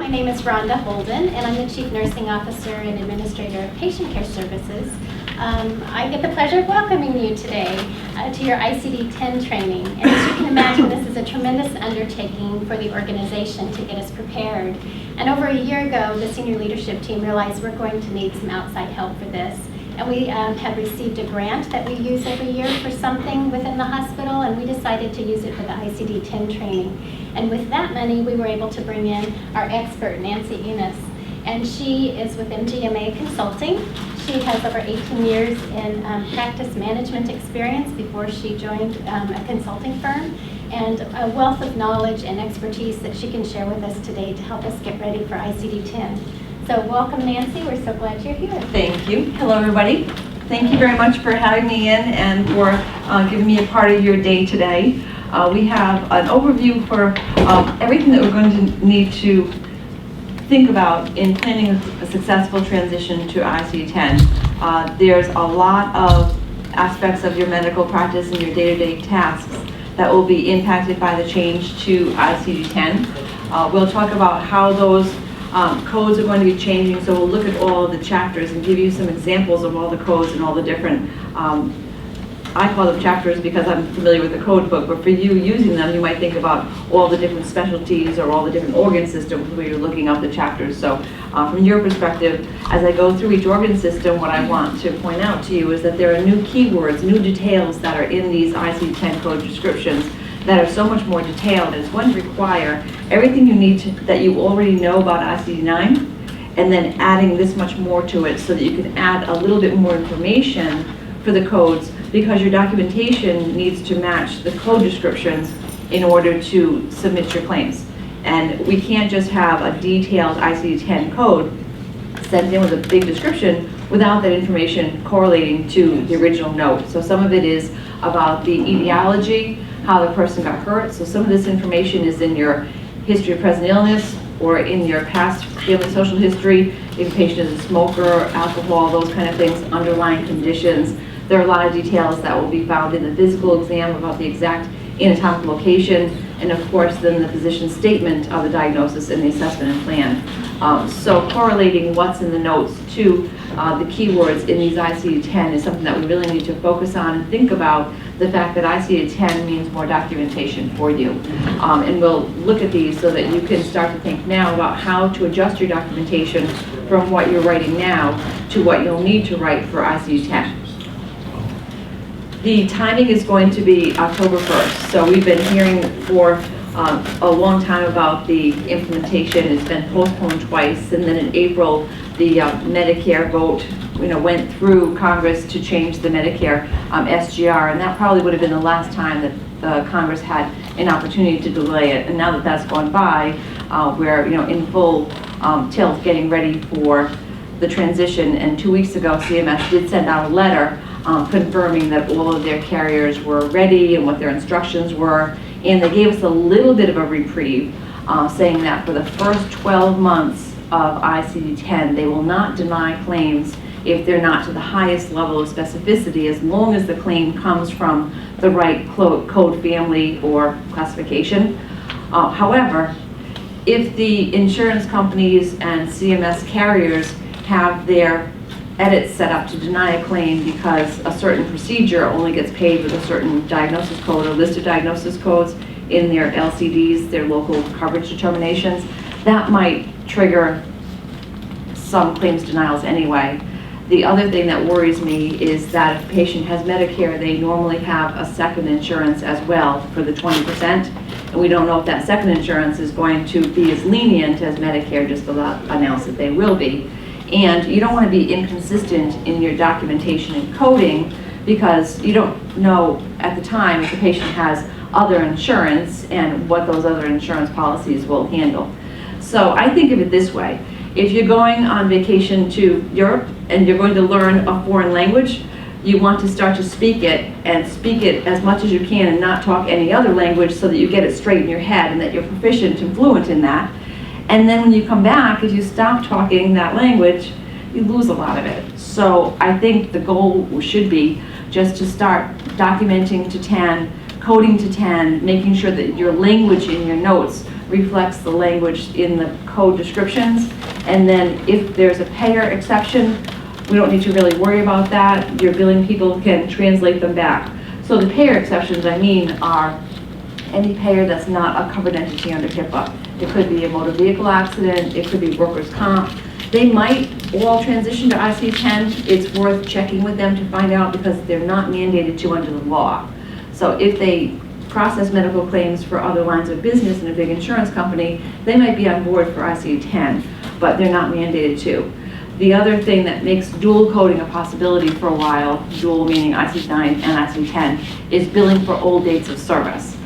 My name is Rhonda Holden, and I'm the Chief Nursing Officer and Administrator of Patient Care Services. I get the pleasure of welcoming you today to your ICD-10 training. And as you can imagine, this is a tremendous undertaking for the organization to get us prepared. And over a year ago, the senior leadership team realized we're going to need some outside help for this. And we have received a grant that we use every year for something within the hospital, and we decided to use it for the ICD-10 training. And with that money, we were able to bring in our expert, Nancy Enos. And she is with MGMA Consulting. She has over 18 years in practice management experience before she joined a consulting firm, and a wealth of knowledge and expertise that she can share with us today to help us get ready for ICD-10. So welcome, Nancy. We're so glad you're here. Thank you. Hello, everybody. Thank you very much for having me in and for giving me a part of your day today. We have an overview for everything that we're going to need to think about in planning a successful transition to ICD-10. There's a lot of aspects of your medical practice and your day-to-day tasks that will be impacted by the change to ICD-10. We'll talk about how those codes are going to be changing, so we'll look at all of the chapters and give you some examples of all the codes and all the different, I call them chapters because I'm familiar with the code book, but for you using them, you might think about all the different specialties or all the different organ systems where you're looking up the chapters. So from your perspective, as I go through each organ system, what I want to point out to you is that there are new keywords, new details that are in these ICD-10 code descriptions that are so much more detailed. It's going to require everything you need to, that you already know about ICD-9, and then adding this much more to it so that you can add a little bit more information for the codes, because your documentation needs to match the code descriptions in order to submit your claims. And we can't just have a detailed ICD-10 code sent in with a big description without that information correlating to the original note. So some of it is about the etiology, how the person got hurt. So some of this information is in your history of present illness or in your past family social history, if the patient is a smoker, alcohol, those kind of things, underlying conditions. There are a lot of details that will be found in the physical exam about the exact anatomical location, and of course then the physician's statement of the diagnosis and the assessment and plan. So correlating what's in the notes to the keywords in these ICD-10 is something that we really need to focus on and think about the fact that ICD-10 means more documentation for you. And we'll look at these so that you can start to think now about how to adjust your documentation from what you're writing now to what you'll need to write for ICD-10. The timing is going to be October 1st. So we've been hearing for a long time about the implementation. It's been postponed twice, and then in April, the Medicare vote went through Congress to change the Medicare SGR, and that probably would have been the last time that Congress had an opportunity to delay it. And now that that's gone by, we're in full tilt getting ready for the transition. And 2 weeks ago, CMS did send out a letter confirming that all of their carriers were ready and what their instructions were, and they gave us a little bit of a reprieve, saying that for the first 12 months of ICD-10, they will not deny claims if they're not to the highest level of specificity, as long as the claim comes from the right code family or classification. However, if the insurance companies and CMS carriers have their edits set up to deny a claim because a certain procedure only gets paid with a certain diagnosis code or list of diagnosis codes in their LCDs, their local coverage determinations, that might trigger some claims denials anyway. The other thing that worries me is that if a patient has Medicare, they normally have a second insurance as well for the 20%, and we don't know if that second insurance is going to be as lenient as Medicare just announced that they will be. And you don't want to be inconsistent in your documentation and coding because you don't know at the time if the patient has other insurance and what those other insurance policies will handle. So I think of it this way. If you're going on vacation to Europe and you're going to learn a foreign language, you want to start to speak it and speak it as much as you can and not talk any other language so that you get it straight in your head and that you're proficient and fluent in that. And then when you come back, if you stop talking that language, you lose a lot of it. So I think the goal should be just to start documenting to 10, coding to 10, making sure that your language in your notes reflects the language in the code descriptions. And then if there's a payer exception, we don't need to really worry about that. Your billing people can translate them back. So the payer exceptions, I mean, are any payer that's not a covered entity under HIPAA. It could be a motor vehicle accident, it could be workers' comp. They might all transition to ICD-10. It's worth checking with them to find out because they're not mandated to under the law. So if they process medical claims for other lines of business in a big insurance company, they might be on board for ICD-10, but they're not mandated to. The other thing that makes dual coding a possibility for a while, dual meaning ICD-9 and ICD-10, is billing for old dates of service.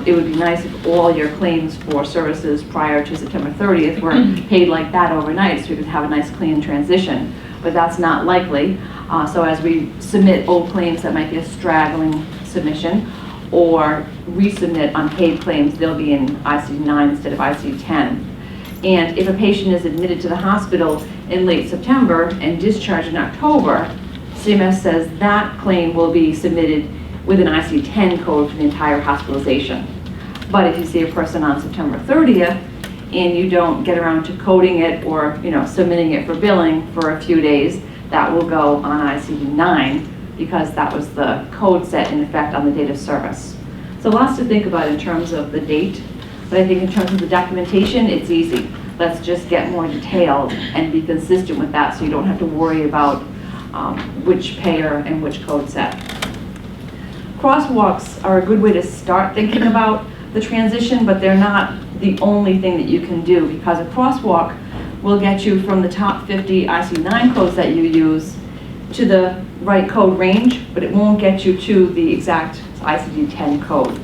It would be nice if all your claims for services prior to September 30th were paid like that overnight so you could have a nice clean transition, but that's not likely. So as we submit old claims that might be a straggling submission or resubmit unpaid claims, they'll be in ICD-9 instead of ICD-10. And if a patient is admitted to the hospital in late September and discharged in October, CMS says that claim will be submitted with an ICD-10 code for the entire hospitalization. But if you see a person on September 30th and you don't get around to coding it or submitting it for billing for a few days, that will go on ICD-9 because that was the code set in effect on the date of service. So lots to think about in terms of the date, but I think in terms of the documentation, it's easy. Let's just get more detailed and be consistent with that so you don't have to worry about which payer and which code set. Crosswalks are a good way to start thinking about the transition, but they're not the only thing that you can do because a crosswalk will get you from the top 50 ICD-9 codes that you use to the right code range, but it won't get you to the exact ICD-10 code.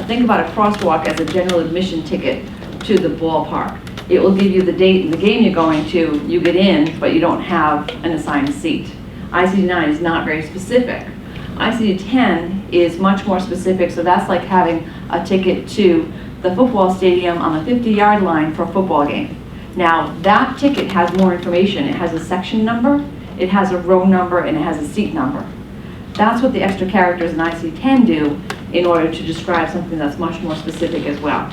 Think about a crosswalk as a general admission ticket to the ballpark. It will give you the date and the game you're going to, you get in, but you don't have an assigned seat. ICD-9 is not very specific. ICD-10 is much more specific, so that's like having a ticket to the football stadium on the 50-yard line for a football game. Now, that ticket has more information. It has a section number, it has a row number, and it has a seat number. That's what the extra characters in ICD-10 do in order to describe something that's much more specific as well.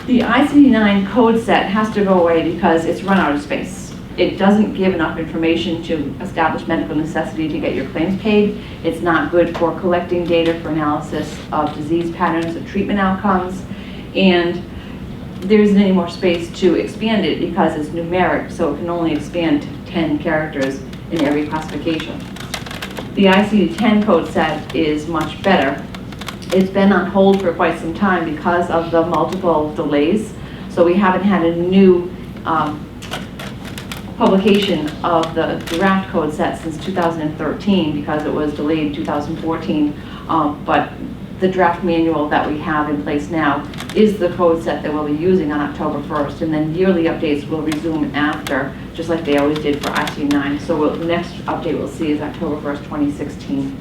The ICD-9 code set has to go away because it's run out of space. It doesn't give enough information to establish medical necessity to get your claims paid. It's not good for collecting data for analysis of disease patterns and treatment outcomes. And there isn't any more space to expand it because it's numeric, so it can only expand to 10 characters in every classification. The ICD-10 code set is much better. It's been on hold for quite some time because of the multiple delays. So we haven't had a new publication of the draft code set since 2013 because it was delayed in 2014. But the draft manual that we have in place now is the code set that we'll be using on October 1st, and then yearly updates will resume after, just like they always did for ICD-9. So the next update we'll see is October 1st, 2016.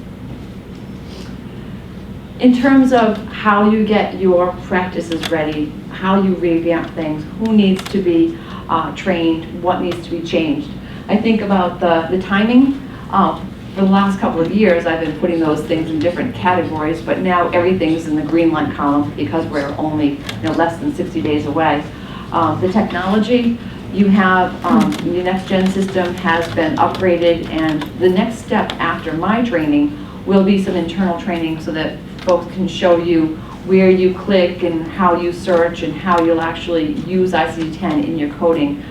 In terms of how you get your practices ready, how you revamp things, who needs to be trained, what needs to be changed, I think about the timing. For the last couple of years, I've been putting those things in different categories, but now everything's in the green light column because we're only less than 60 days away. The technology, you have the next gen system has been upgraded, and the next step after my training will be some internal training so that folks can show you where you click and how you search and how you'll actually use ICD-10 in your coding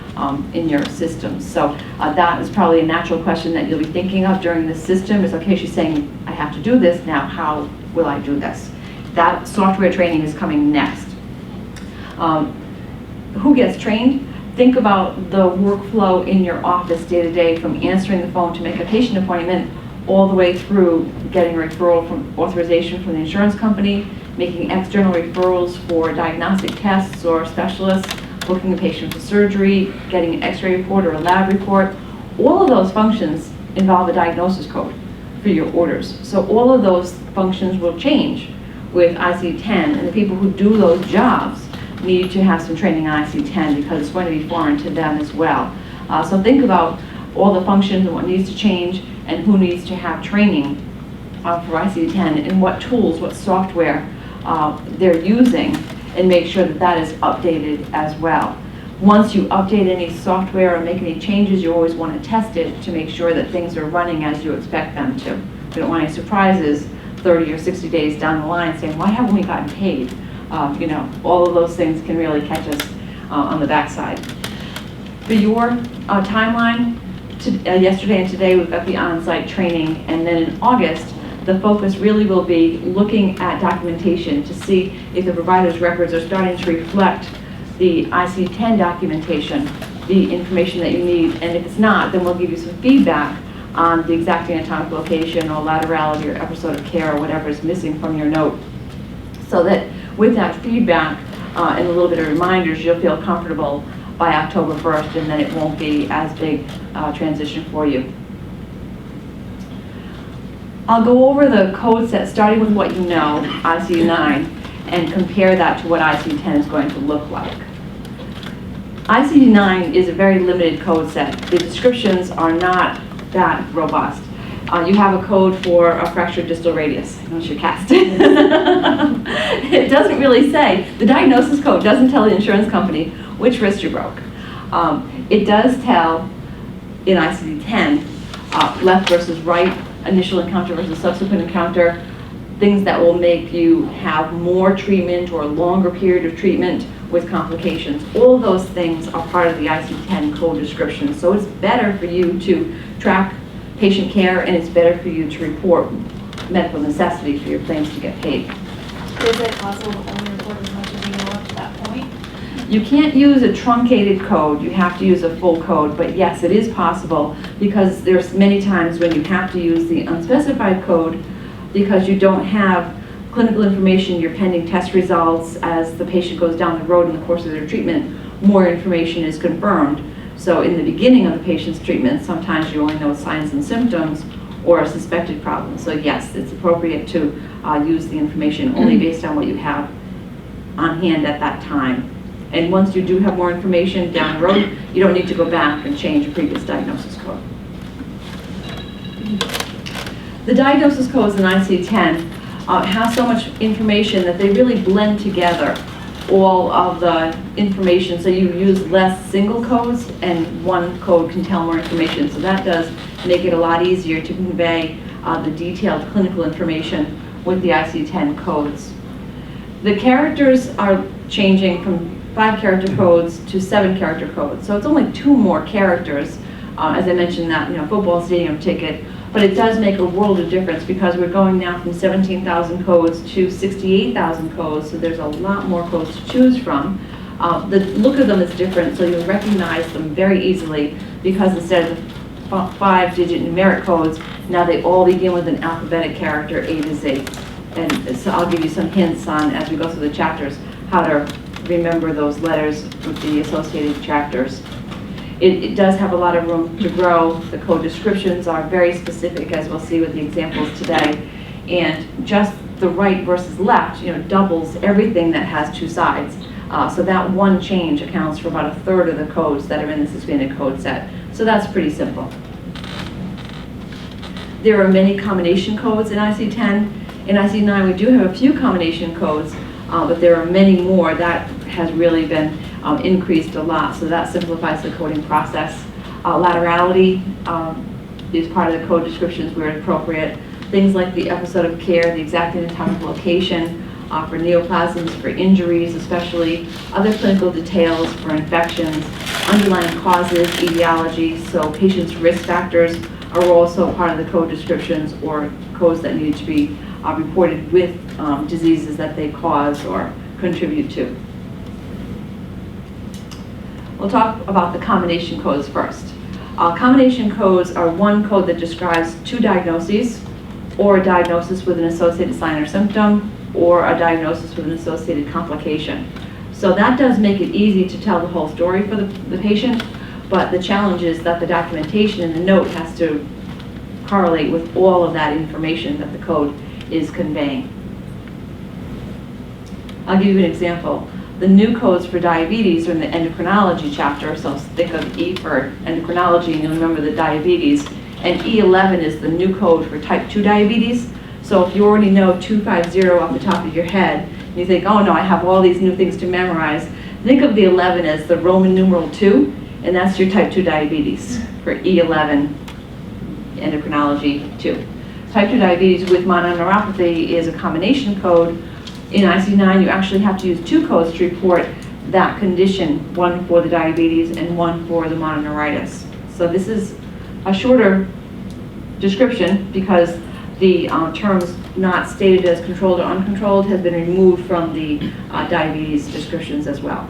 in your systems. So that is probably a natural question that you'll be thinking of during this system is, okay, she's saying I have to do this, now how will I do this? That software training is coming next. Who gets trained? Think about the workflow in your office day to day, from answering the phone to make a patient appointment all the way through getting a referral from authorization from the insurance company, making external referrals for diagnostic tests or specialists, booking a patient for surgery, getting an x-ray report or a lab report. All of those functions involve a diagnosis code for your orders. So all of those functions will change with ICD-10, and the people who do those jobs need to have some training on ICD-10 because it's going to be foreign to them as well. So think about all the functions and what needs to change and who needs to have training for ICD-10 and what tools, what software they're using, and make sure that that is updated as well. Once you update any software or make any changes, you always want to test it to make sure that things are running as you expect them to. You don't want any surprises 30 or 60 days down the line saying, why haven't we gotten paid? You know, all of those things can really catch us on the backside. For your timeline, yesterday and today we've got the on-site training, and then in August, the focus really will be looking at documentation to see if the provider's records are starting to reflect the ICD-10 documentation, the information that you need, and if it's not, then we'll give you some feedback on the exact anatomic location or laterality or episode of care or whatever is missing from your note. So that with that feedback and a little bit of reminders, you'll feel comfortable by October 1st, and then it won't be as big a transition for you. I'll go over the code set starting with what you know, ICD-9, and compare that to what ICD-10 is going to look like. ICD-9 is a very limited code set. The descriptions are not that robust. You have a code for a fractured distal radius. That's your cast. It doesn't really say, the diagnosis code doesn't tell the insurance company which wrist you broke. It does tell, in ICD-10, left versus right, initial encounter versus subsequent encounter, things that will make you have more treatment or a longer period of treatment with complications. All of those things are part of the ICD-10 code description. So it's better for you to track patient care, and it's better for you to report medical necessity for your claims to get paid. Is it possible to only report as much as you know up to that point? You can't use a truncated code, you have to use a full code, but yes, it is possible, because there's many times when you have to use the unspecified code because you don't have clinical information, your pending test results. As the patient goes down the road in the course of their treatment, more information is confirmed. So in the beginning of the patient's treatment, sometimes you only know signs and symptoms or a suspected problem. So yes, it's appropriate to use the information only based on what you have on hand at that time. And once you do have more information down the road, you don't need to go back and change a previous diagnosis code. The diagnosis codes in ICD-10 have so much information that they really blend together all of the information, so you use less single codes and one code can tell more information. So that does make it a lot easier to convey the detailed clinical information with the ICD-10 codes. The characters are changing from 5 character codes to 7 character codes. So it's only 2 more characters, as I mentioned, that football stadium ticket, but it does make a world of difference because we're going now from 17,000 codes to 68,000 codes, so there's a lot more codes to choose from. The look of them is different, so you'll recognize them very easily because instead of the 5-digit numeric codes, now they all begin with an alphabetic character A to Z. And so I'll give you some hints on, as we go through the chapters, how to remember those letters with the associated chapters. It does have a lot of room to grow. The code descriptions are very specific, as we'll see with the examples today. And just the right versus left, doubles everything that has 2 sides. So that one change accounts for about 1/3 of the codes that are in this expanded code set. So that's pretty simple. There are many combination codes in ICD-10. In ICD-9, we do have a few combination codes, but there are many more. That has really been increased a lot, so that simplifies the coding process. Laterality is part of the code descriptions where appropriate. Things like the episode of care, the exact anatomic location for neoplasms, for injuries especially, other clinical details for infections, underlying causes, etiology, so patients' risk factors are also part of the code descriptions or codes that need to be reported with diseases that they cause or contribute to. We'll talk about the combination codes first. Combination codes are one code that describes 2 diagnoses, or a diagnosis with an associated sign or symptom, or a diagnosis with an associated complication. So that does make it easy to tell the whole story for the patient, but the challenge is that the documentation in the note has to correlate with all of that information that the code is conveying. I'll give you an example. The new codes for diabetes are in the endocrinology chapter, so think of E for endocrinology and you'll remember the diabetes. And E11 is the new code for type 2 diabetes. So if you already know 250 off the top of your head, You think, oh no, I have all these new things to memorize. Think of the 11 as the Roman numeral 2, and that's your type 2 diabetes for E11 endocrinology 2. Type 2 diabetes with mononeuropathy is a combination code. In ICD-9, you actually have to use 2 codes to report that condition, one for the diabetes and one for the mononeuritis. So this is a shorter description because the terms not stated as controlled or uncontrolled has been removed from the diabetes descriptions as well.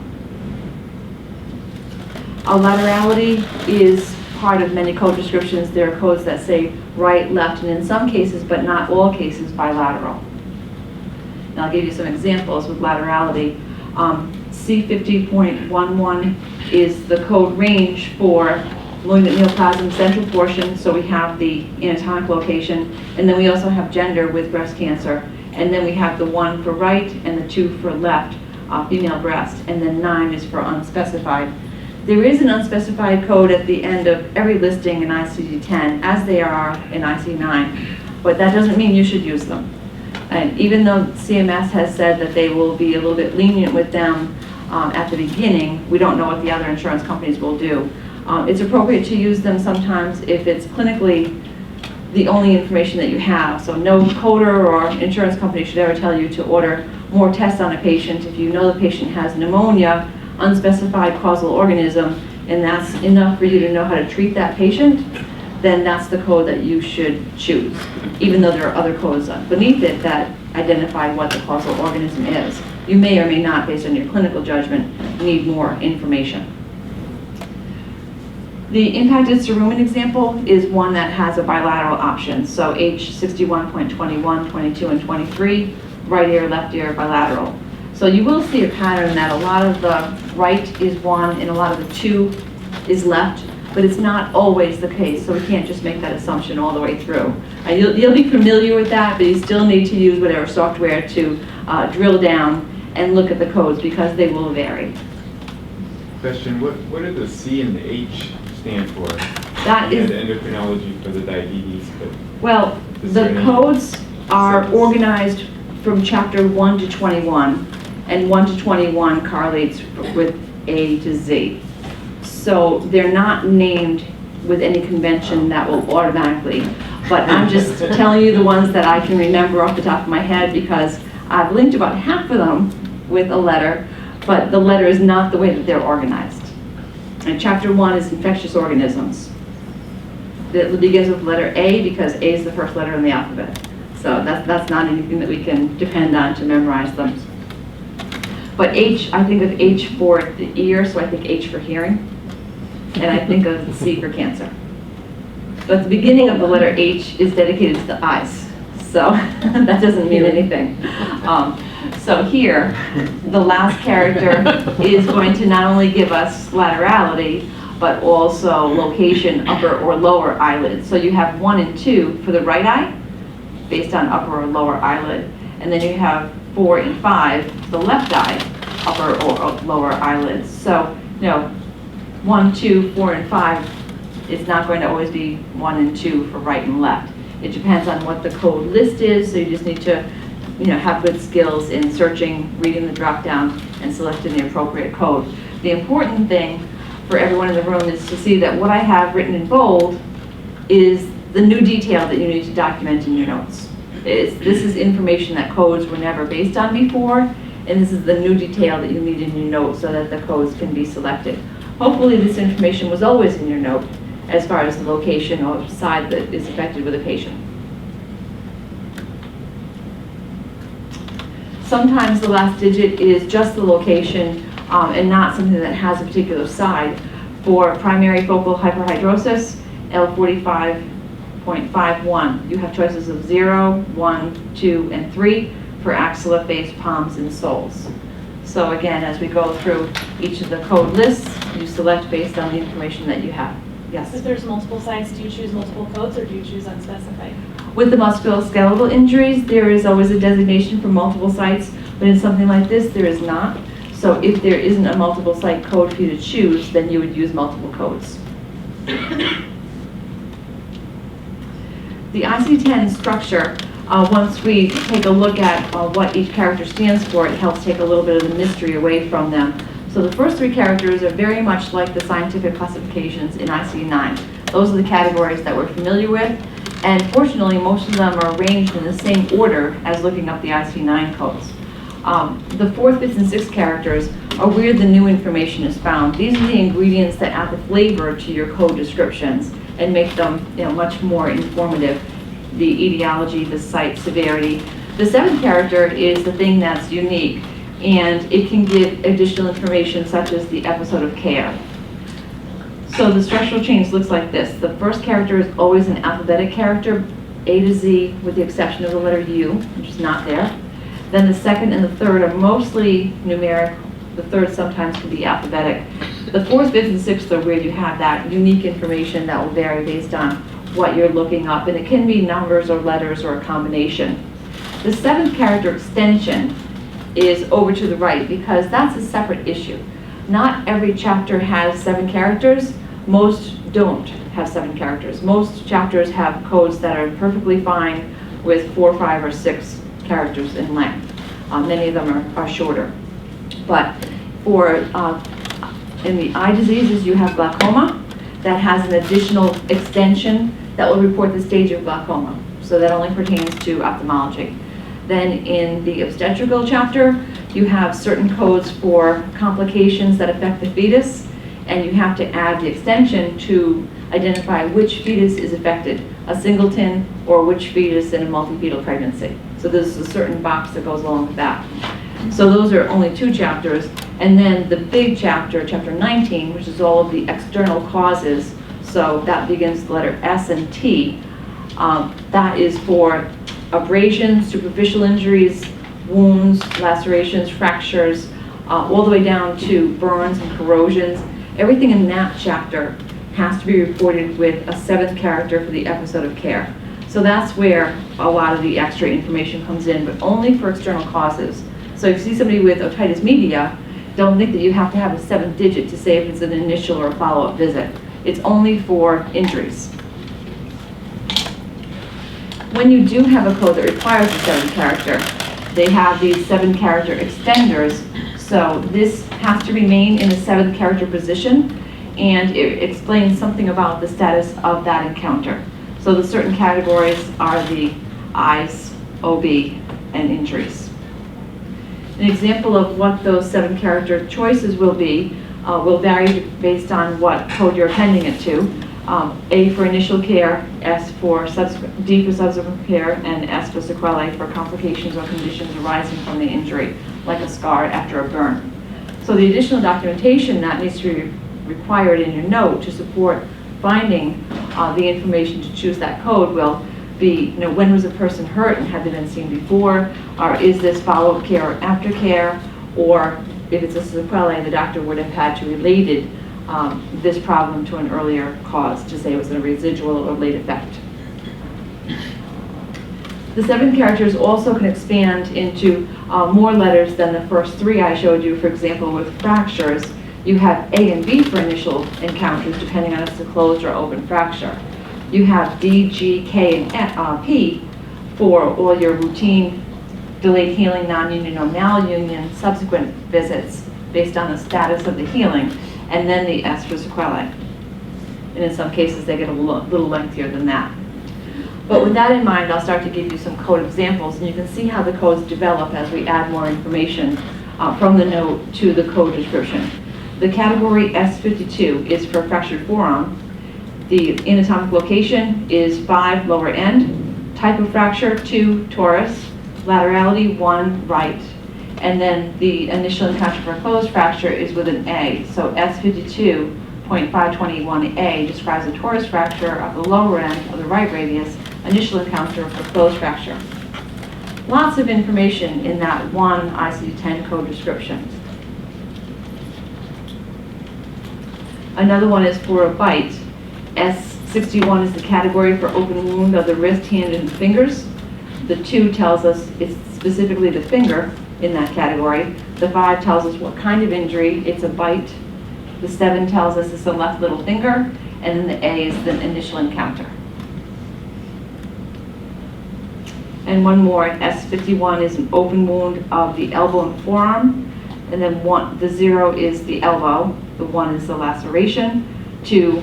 Laterality is part of many code descriptions. There are codes that say right, left, and in some cases, but not all cases, bilateral. And I'll give you some examples with laterality. C50.11 is the code range for malignant neoplasm central portion, so we have the anatomic location, and then we also have gender with breast cancer, and then we have the 1 for right and the 2 for left, female breast, and then 9 is for unspecified. There is an unspecified code at the end of every listing in ICD-10, as they are in ICD-9, but that doesn't mean you should use them. And even though CMS has said that they will be a little bit lenient with them at the beginning, we don't know what the other insurance companies will do. It's appropriate to use them sometimes if it's clinically the only information that you have. So no coder or insurance company should ever tell you to order more tests on a patient if you know the patient has pneumonia, unspecified causal organism, and that's enough for you to know how to treat that patient, then that's the code that you should choose, even though there are other codes beneath it that identify what the causal organism is. You may or may not, based on your clinical judgment, need more information. The impacted cerumen example is one that has a bilateral option. So H61.21, 22, and 23, right ear, left ear, bilateral. So you will see a pattern that a lot of the right is 1 and a lot of the 2 is left, but it's not always the case, so we can't just make that assumption all the way through. You'll be familiar with that, but you still need to use whatever software to drill down and look at the codes because they will vary. Question, what do the C and the H stand for? That is endocrinology for the diabetes, but well, the codes are organized from chapter 1 to 21, and 1 to 21 correlates with A to Z. So they're not named with any convention that will automatically, but I'm just telling you the ones that I can remember off the top of my head because I've linked about half of them with a letter, but the letter is not the way that they're organized. And chapter 1 is infectious organisms. It begins with letter A because A is the first letter in the alphabet. So that's not anything that we can depend on to memorize them. But H, I think of H for the ear, so I think H for hearing. And I think of C for cancer. But the beginning of the letter H is dedicated to the eyes. So that doesn't mean anything. So here, the last character is going to not only give us laterality, but also location, upper or lower eyelid. So you have 1 and 2 for the right eye, based on upper or lower eyelid. And then you have 4 and 5 for the left eye, upper or lower eyelids. So, 1, 2, 4, and 5 is not going to always be 1 and 2 for right and left. It depends on what the code list is, so you just need to have good skills in searching, reading the drop down, and selecting the appropriate code. The important thing for everyone in the room is to see that what I have written in bold is the new detail that you need to document in your notes. This is information that codes were never based on before, and this is the new detail that you need in your notes so that the codes can be selected. Hopefully this information was always in your note as far as the location or side that is affected with a patient. Sometimes the last digit is just the location and not something that has a particular side. For primary focal hyperhidrosis, L45.51, you have choices of 0, 1, 2, and 3 for axilla, face, palms, and soles. So again, as we go through each of the code lists, you select based on the information that you have. Yes? If there's multiple sites, do you choose multiple codes or do you choose unspecified? With the musculoskeletal injuries, there is always a designation for multiple sites, but in something like this, there is not. So if there isn't a multiple site code for you to choose, then you would use multiple codes. The ICD-10 structure once we take a look at what each character stands for, it helps take a little bit of the mystery away from them. So the first three characters are very much like the scientific classifications in ICD-9. Those are the categories that we're familiar with, and fortunately, most of them are arranged in the same order as looking up the ICD-9 codes. The fourth, fifth, and sixth characters are where the new information is found. These are the ingredients that add the flavor to your code descriptions and make them, much more informative. The etiology, the site, severity. The seventh character is the thing that's unique, and it can give additional information such as the episode of care. So the structural change looks like this. The first character is always an alphabetic character, A to Z, with the exception of the letter U, which is not there. Then the second and the third are mostly numeric. The third sometimes can be alphabetic. The fourth, fifth, and sixth are where you have that unique information that will vary based on what you're looking up, and it can be numbers or letters or a combination. The seventh character extension is over to the right because that's a separate issue. Not every chapter has 7 characters. Most don't have 7 characters. Most chapters have codes that are perfectly fine with 4, 5, or 6 characters in length. Many of them are shorter. But for in the eye diseases, you have glaucoma that has an additional extension that will report the stage of glaucoma. So that only pertains to ophthalmology. Then in the obstetrical chapter, you have certain codes for complications that affect the fetus, and you have to add the extension to identify which fetus is affected, a singleton or which fetus in a multifetal pregnancy. So there's a certain box that goes along with that. So those are only 2 chapters. And then the big chapter, chapter 19, which is all of the external causes. So that begins with the letter S and T. That is for abrasions, superficial injuries, wounds, lacerations, fractures, all the way down to burns and corrosions. Everything in that chapter has to be reported with a 7th character for the episode of care. So that's where a lot of the extra information comes in, but only for external causes. So if you see somebody with otitis media, don't think that you have to have a 7th digit to say if it's an initial or a follow-up visit. It's only for injuries. When you do have a code that requires a 7th character, they have these 7-character extenders. So this has to remain in the 7th character position, and it explains something about the status of that encounter. So the certain categories are the eyes, OB, and injuries. An example of what those 7-character choices will be will vary based on what code you're appending it to. A for initial care, S for D for subsequent care, and S for sequelae for complications or conditions arising from the injury, like a scar after a burn. So the additional documentation that needs to be required in your note to support finding the information to choose that code will be, when was a person hurt and had they been seen before, or is this follow-up care or aftercare, or if it's a sequelae, the doctor would have had to related this problem to an earlier cause to say it was a residual or late effect. The 7 characters also can expand into more letters than the first 3 I showed you. For example, with fractures, you have A and B for initial encounters, depending on if it's a closed or open fracture. You have D, G, K, and P for all your routine, delayed healing, non-union, or malunion subsequent visits based on the status of the healing, and then the S for sequelae. And in some cases, they get a little lengthier than that. But with that in mind, I'll start to give you some code examples, and you can see how the codes develop as we add more information from the note to the code description. The category S52 is for fractured forearm. The anatomic location is 5, lower end. Type of fracture, 2, torus. Laterality, 1, right. And then the initial encounter for a closed fracture is with an A. So S52.521A describes a torus fracture of the lower end of the right radius, initial encounter for closed fracture. Lots of information in that one ICD-10 code description. Another one is for a bite. S61 is the category for open wound of the wrist, hand, and fingers. The 2 tells us it's specifically the finger in that category. The 5 tells us what kind of injury, it's a bite. The 7 tells us it's the left little finger, and then the A is the initial encounter. And one more, S51 is an open wound of the elbow and forearm. And then the 0 is the elbow, the 1 is the laceration. 2,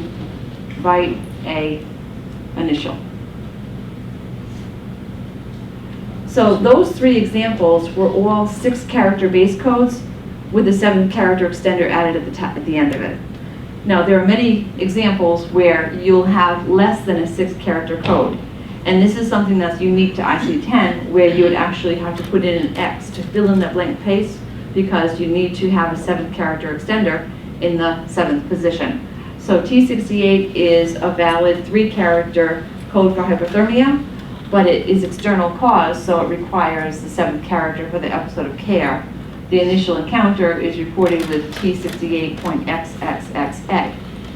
write a initial. So those 3 examples were all 6-character base codes with a 7-character extender added at the end of it. Now, there are many examples where you'll have less than a 6-character code. And this is something that's unique to ICD-10, where you would actually have to put in an X to fill in that blank space, because you need to have a 7-character extender in the 7th position. So T68 is a valid 3-character code for hypothermia, but it is external cause, so it requires the 7th character for the episode of care. The initial encounter is reported with T68.XXXA.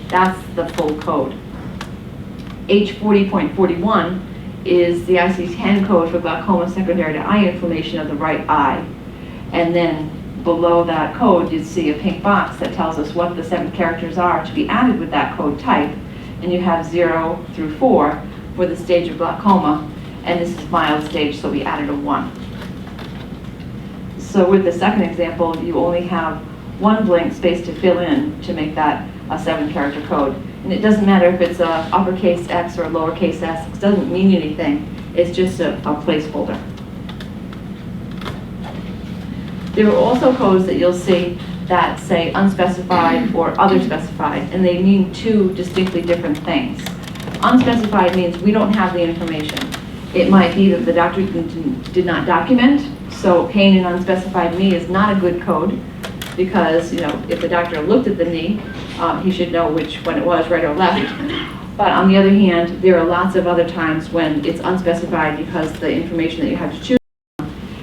That's the full code. H40.41 is the ICD-10 code for glaucoma secondary to eye inflammation of the right eye. And then below that code, you'd see a pink box that tells us what the 7 characters are to be added with that code type. And you have 0 through 4 for the stage of glaucoma. And this is mild stage, so we added a 1. So with the second example, you only have 1 blank space to fill in to make that a 7-character code. And it doesn't matter if it's a uppercase X or a lowercase s, it doesn't mean anything. It's just a placeholder. There are also codes that you'll see that say unspecified or other specified, and they mean 2 distinctly different things. Unspecified means we don't have the information. It might be that the doctor did not document, so pain in unspecified knee is not a good code, because if the doctor looked at the knee, he should know which one it was, right or left. But on the other hand, there are lots of other times when it's unspecified because the information that you have to choose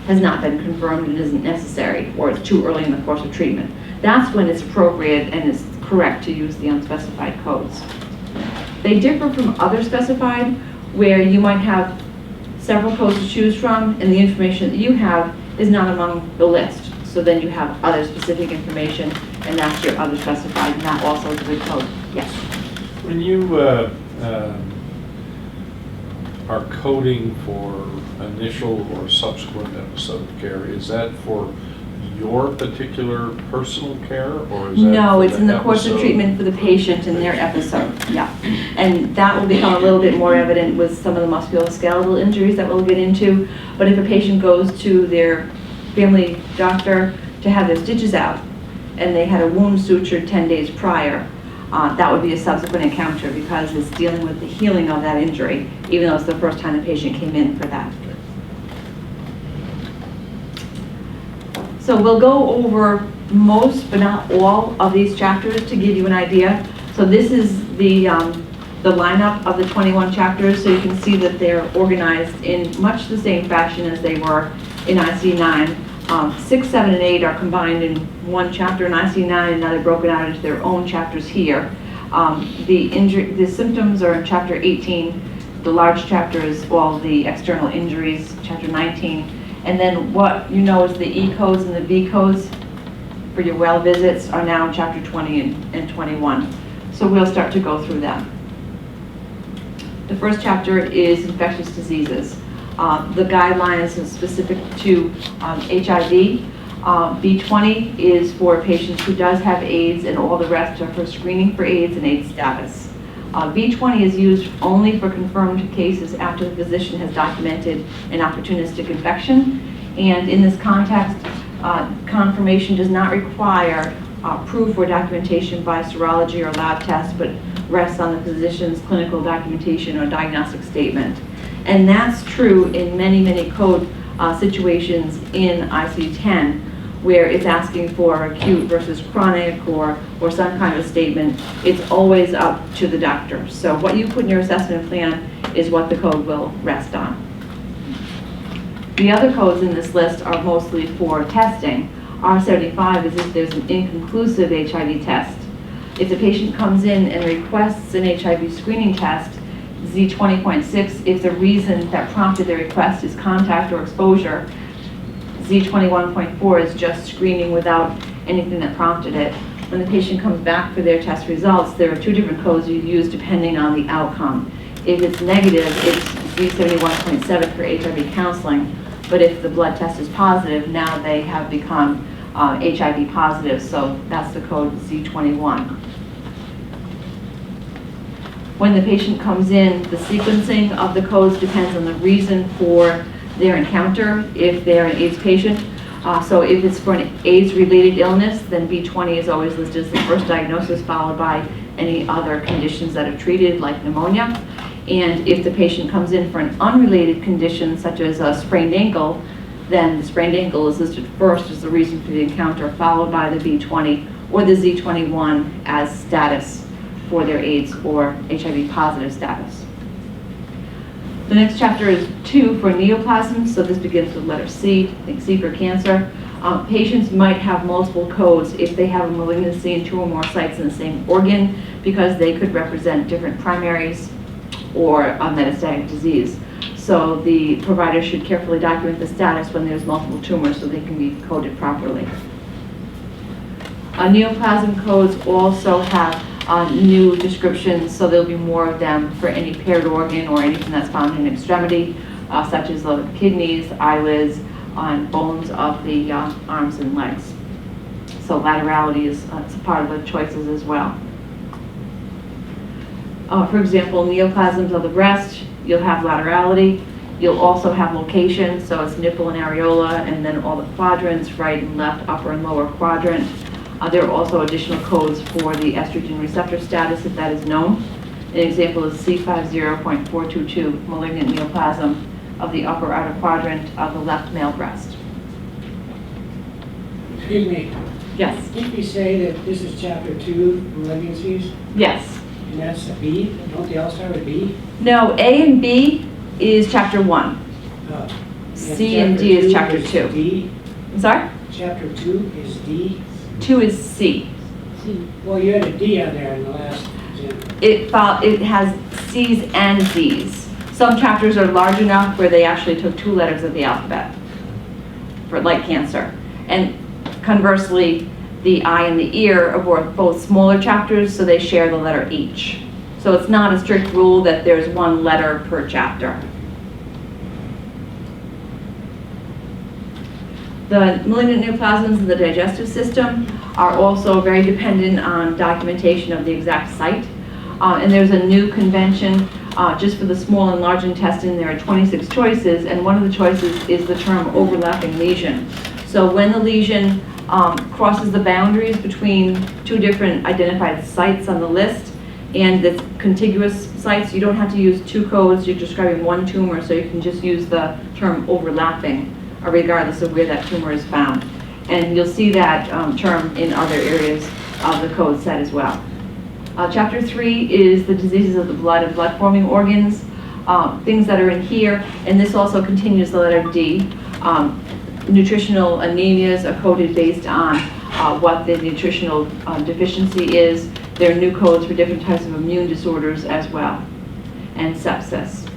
has not been confirmed and isn't necessary, or it's too early in the course of treatment. That's when it's appropriate and it's correct to use the unspecified codes. They differ from other specified, where you might have several codes to choose from, and the information that you have is not among the list. So then you have other specific information, and that's your other specified, and that also is a good code. Yes? When you are coding for initial or subsequent episode of care, is that for your particular personal care, or is that No, for it's the in the course of episode? treatment for the patient and their episode. Yeah. And that will become a little bit more evident with some of the musculoskeletal injuries that we'll get into. But if a patient goes to their family doctor to have their stitches out, and they had a wound sutured 10 days prior, that would be a subsequent encounter, because it's dealing with the healing of that injury, even though it's the first time the patient came in for that. So we'll go over most, but not all, of these chapters to give you an idea. So this is the lineup of the 21 chapters, so you can see that they're organized in much the same fashion as they were in ICD-9. 6, 7, and 8 are combined in one chapter in ICD-9, and now they're broken out into their own chapters here. The symptoms are in chapter 18. The large chapter is all the external injuries, chapter 19. And then what you know is the E codes and the V codes for your well visits are now in chapter 20 and 21. So we'll start to go through them. The first chapter is infectious diseases. The guidelines are specific to HIV. B20 is for patients who does have AIDS, and all the rest are for screening for AIDS and AIDS status. B20 is used only for confirmed cases after the physician has documented an opportunistic infection. And in this context, confirmation does not require proof or documentation by serology or lab tests, but rests on the physician's clinical documentation or diagnostic statement. And that's true in many, many code situations in ICD-10, where it's asking for acute versus chronic or some kind of statement. It's always up to the doctor. So what you put in your assessment plan is what the code will rest on. The other codes in this list are mostly for testing. R75 is if there's an inconclusive HIV test. If the patient comes in and requests an HIV screening test, Z20.6, if the reason that prompted the request is contact or exposure. Z21.4 is just screening without anything that prompted it. When the patient comes back for their test results, there are 2 different codes you use depending on the outcome. If it's negative, it's B71.7 for HIV counseling. But if the blood test is positive, now they have become HIV positive, so that's the code Z21. When the patient comes in, the sequencing of the codes depends on the reason for their encounter, if they're an AIDS patient. So if it's for an AIDS-related illness, then B20 is always listed as the first diagnosis, followed by any other conditions that are treated, like pneumonia. And if the patient comes in for an unrelated condition, such as a sprained ankle, then the sprained ankle is listed first as the reason for the encounter, followed by the B20 or the Z21 as status for their AIDS or HIV positive status. The next chapter is 2 for neoplasms, so this begins with letter C, I think C for cancer. Patients might have multiple codes if they have a malignancy in 2 or more sites in the same organ, because they could represent different primaries or a metastatic disease. So the provider should carefully document the status when there's multiple tumors so they can be coded properly. Neoplasm codes also have new descriptions, so there'll be more of them for any paired organ or anything that's found in extremity, such as the kidneys, eyelids, and bones of the arms and legs. So laterality is a part of the choices as well. For example, neoplasms of the breast, you'll have laterality. You'll also have location, so it's nipple and areola, and then all the quadrants, right and left, upper and lower quadrant. There are also additional codes for the estrogen receptor status, if that is known. An example is C50.422, malignant neoplasm of the upper outer quadrant of the left male breast. Excuse me, Yes. didn't we say that this is chapter 2, malignancies, Yes. and that's a B? Don't they all start with B? No, A and B is chapter 1. C and D is chapter 2. D. I'm sorry? Chapter 2 is D. 2 is C. Well, you had a D on there in the last example. It has C's and D's. Some chapters are large enough where they actually took 2 letters of the alphabet for like cancer. And conversely, the eye and the ear are both smaller chapters, so they share the letter each. So it's not a strict rule that there's 1 letter per chapter. The malignant neoplasms in the digestive system are also very dependent on documentation of the exact site. And there's a new convention just for the small and large intestine. There are 26 choices, and one of the choices is the term overlapping lesion. So when the lesion crosses the boundaries between 2 different identified sites on the list, and the contiguous sites, you don't have to use 2 codes, you're describing 1 tumor, so you can just use the term overlapping, regardless of where that tumor is found. And you'll see that term in other areas of the code set as well. Chapter 3 is the diseases of the blood and blood-forming organs, things that are in here, and this also continues the letter D. Nutritional anemias are coded based on what the nutritional deficiency is. There are new codes for different types of immune disorders as well. And sepsis.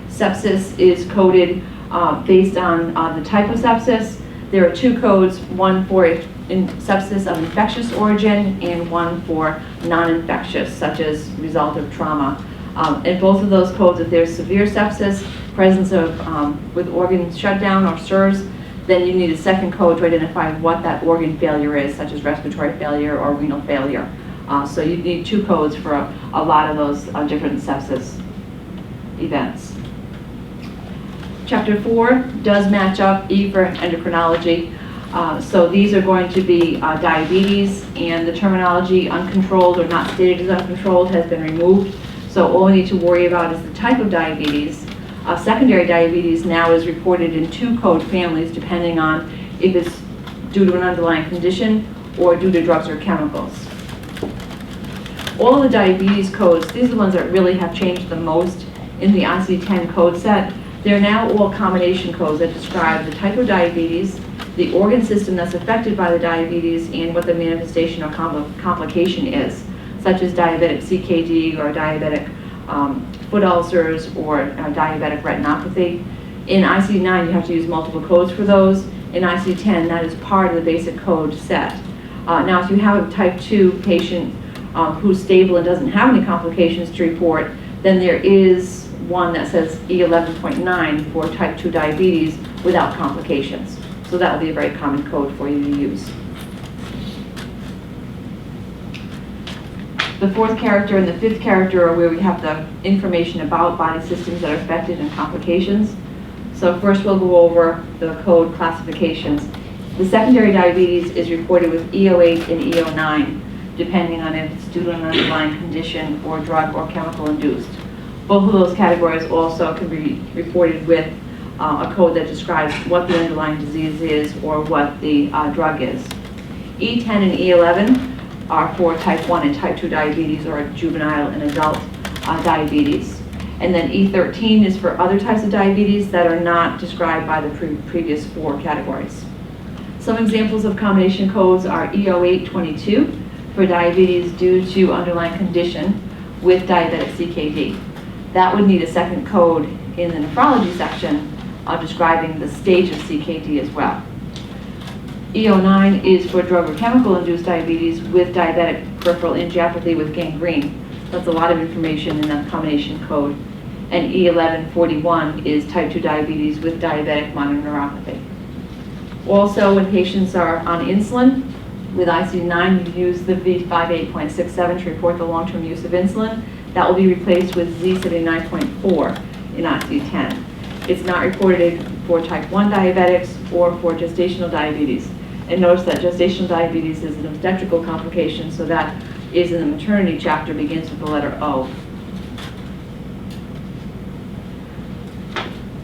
Sepsis is coded based on the type of sepsis. There are 2 codes, one for sepsis of infectious origin and one for non-infectious, such as result of trauma. In both of those codes, if there's severe sepsis, presence of with organ shutdown or SIRS, then you need a second code to identify what that organ failure is, such as respiratory failure or renal failure. So you need 2 codes for a lot of those different sepsis events. Chapter 4 does match up, E for endocrinology. So these are going to be diabetes, and the terminology uncontrolled or not stated as uncontrolled has been removed. So all we need to worry about is the type of diabetes. Secondary diabetes now is reported in 2 code families depending on if it's due to an underlying condition or due to drugs or chemicals. All of the diabetes codes, these are the ones that really have changed the most in the ICD-10 code set. They're now all combination codes that describe the type of diabetes, the organ system that's affected by the diabetes, and what the manifestation or complication is, such as diabetic CKD or diabetic foot ulcers or diabetic retinopathy. In ICD-9, you have to use multiple codes for those. In ICD-10, that is part of the basic code set. Now, if you have a type 2 patient who's stable and doesn't have any complications to report, then there is one that says E11.9 for type 2 diabetes without complications. So that will be a very common code for you to use. The fourth character and the fifth character are where we have the information about body systems that are affected and complications. So first we'll go over the code classifications. The secondary diabetes is reported with E08 and E09, depending on if it's due to an underlying condition or drug or chemical induced. Both of those categories also can be reported with a code that describes what the underlying disease is or what the drug is. E10 and E11 are for type 1 and type 2 diabetes or juvenile and adult diabetes. And then E13 is for other types of diabetes that are not described by the previous four categories. Some examples of combination codes are E0822 for diabetes due to underlying condition with diabetic CKD. That would need a second code in the nephrology section describing the stage of CKD as well. E09 is for drug or chemical induced diabetes with diabetic peripheral angiopathy with gangrene. That's a lot of information in that combination code. And E1141 is type 2 diabetes with diabetic mononeuropathy. Also, when patients are on insulin, with ICD-9, you use the V58.67 to report the long-term use of insulin. That will be replaced with Z79.4 in ICD-10. It's not reported for type 1 diabetics or for gestational diabetes. And notice that gestational diabetes is an obstetrical complication, so that is in the maternity chapter, begins with the letter O.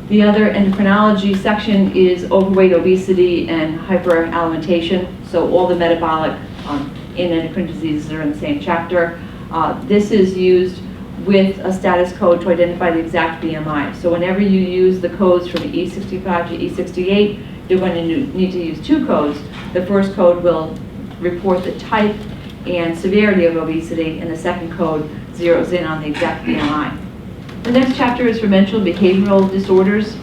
The other endocrinology section is overweight, obesity, and hyperalimentation. So all the metabolic and endocrine diseases are in the same chapter. This is used with a status code to identify the exact BMI. So whenever you use the codes from E65 to E68, you're going to need to use two codes. The first code will report the type and severity of obesity, and the second code zeroes in on the exact BMI. The next chapter is for mental and behavioral disorders.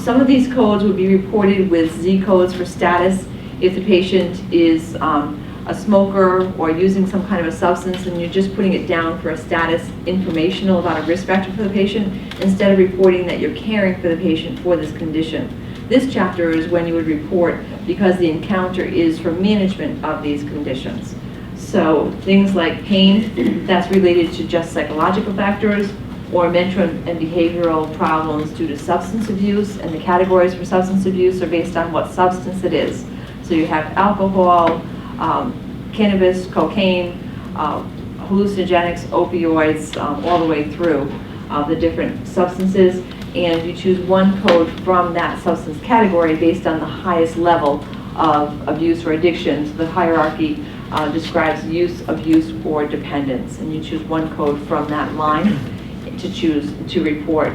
Some of these codes would be reported with Z codes for status if the patient is a smoker or using some kind of a substance and you're just putting it down for a status informational about a risk factor for the patient instead of reporting that you're caring for the patient for this condition. This chapter is when you would report because the encounter is for management of these conditions. So things like pain, that's related to just psychological factors, or mental and behavioral problems due to substance abuse, and the categories for substance abuse are based on what substance it is. So you have alcohol, cannabis, cocaine, hallucinogenics, opioids, all the way through the different substances, and you choose one code from that substance category based on the highest level of abuse or addiction. So the hierarchy describes use, abuse, or dependence, and you choose one code from that line to choose to report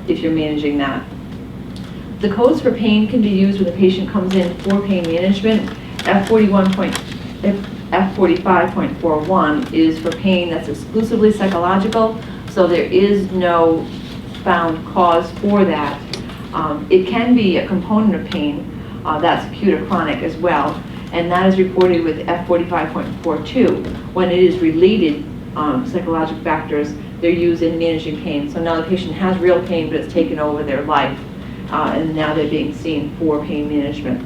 if you're managing that. The codes for pain can be used when the patient comes in for pain management. F45.41 is for pain that's exclusively psychological, so there is no found cause for that. It can be a component of pain that's acute or chronic as well, and that is reported with F45.42. When it is related psychological factors, they're used in managing pain. So now the patient has real pain, but it's taken over their life, and now they're being seen for pain management.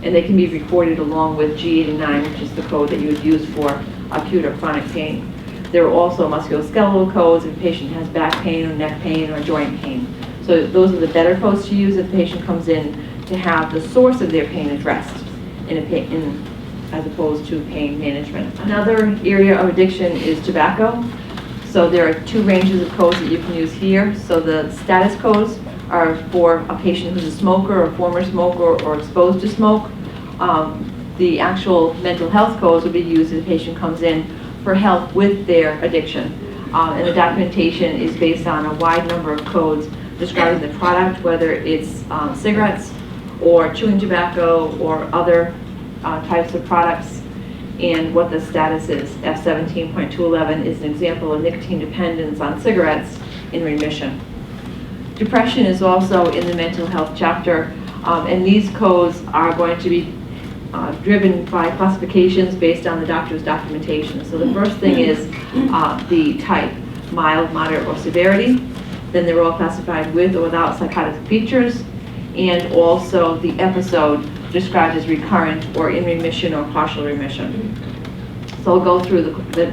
And they can be recorded along with G89, which is the code that you would use for acute or chronic pain. There are also musculoskeletal codes if the patient has back pain or neck pain or joint pain. So those are the better codes to use if the patient comes in to have the source of their pain addressed as opposed to pain management. Another area of addiction is tobacco. So there are two ranges of codes that you can use here. So the status codes are for a patient who's a smoker or former smoker or exposed to smoke. The actual mental health codes will be used if the patient comes in for help with their addiction. And the documentation is based on a wide number of codes describing the product, whether it's cigarettes or chewing tobacco or other types of products, and what the status is. F17.211 is an example of nicotine dependence on cigarettes in remission. Depression is also in the mental health chapter, and these codes are going to be driven by classifications based on the doctor's documentation. So the first thing is the type, mild, moderate, or severity. then they're all classified with or without psychotic features, and also the episode described as recurrent or in remission or partial remission. So I'll go through the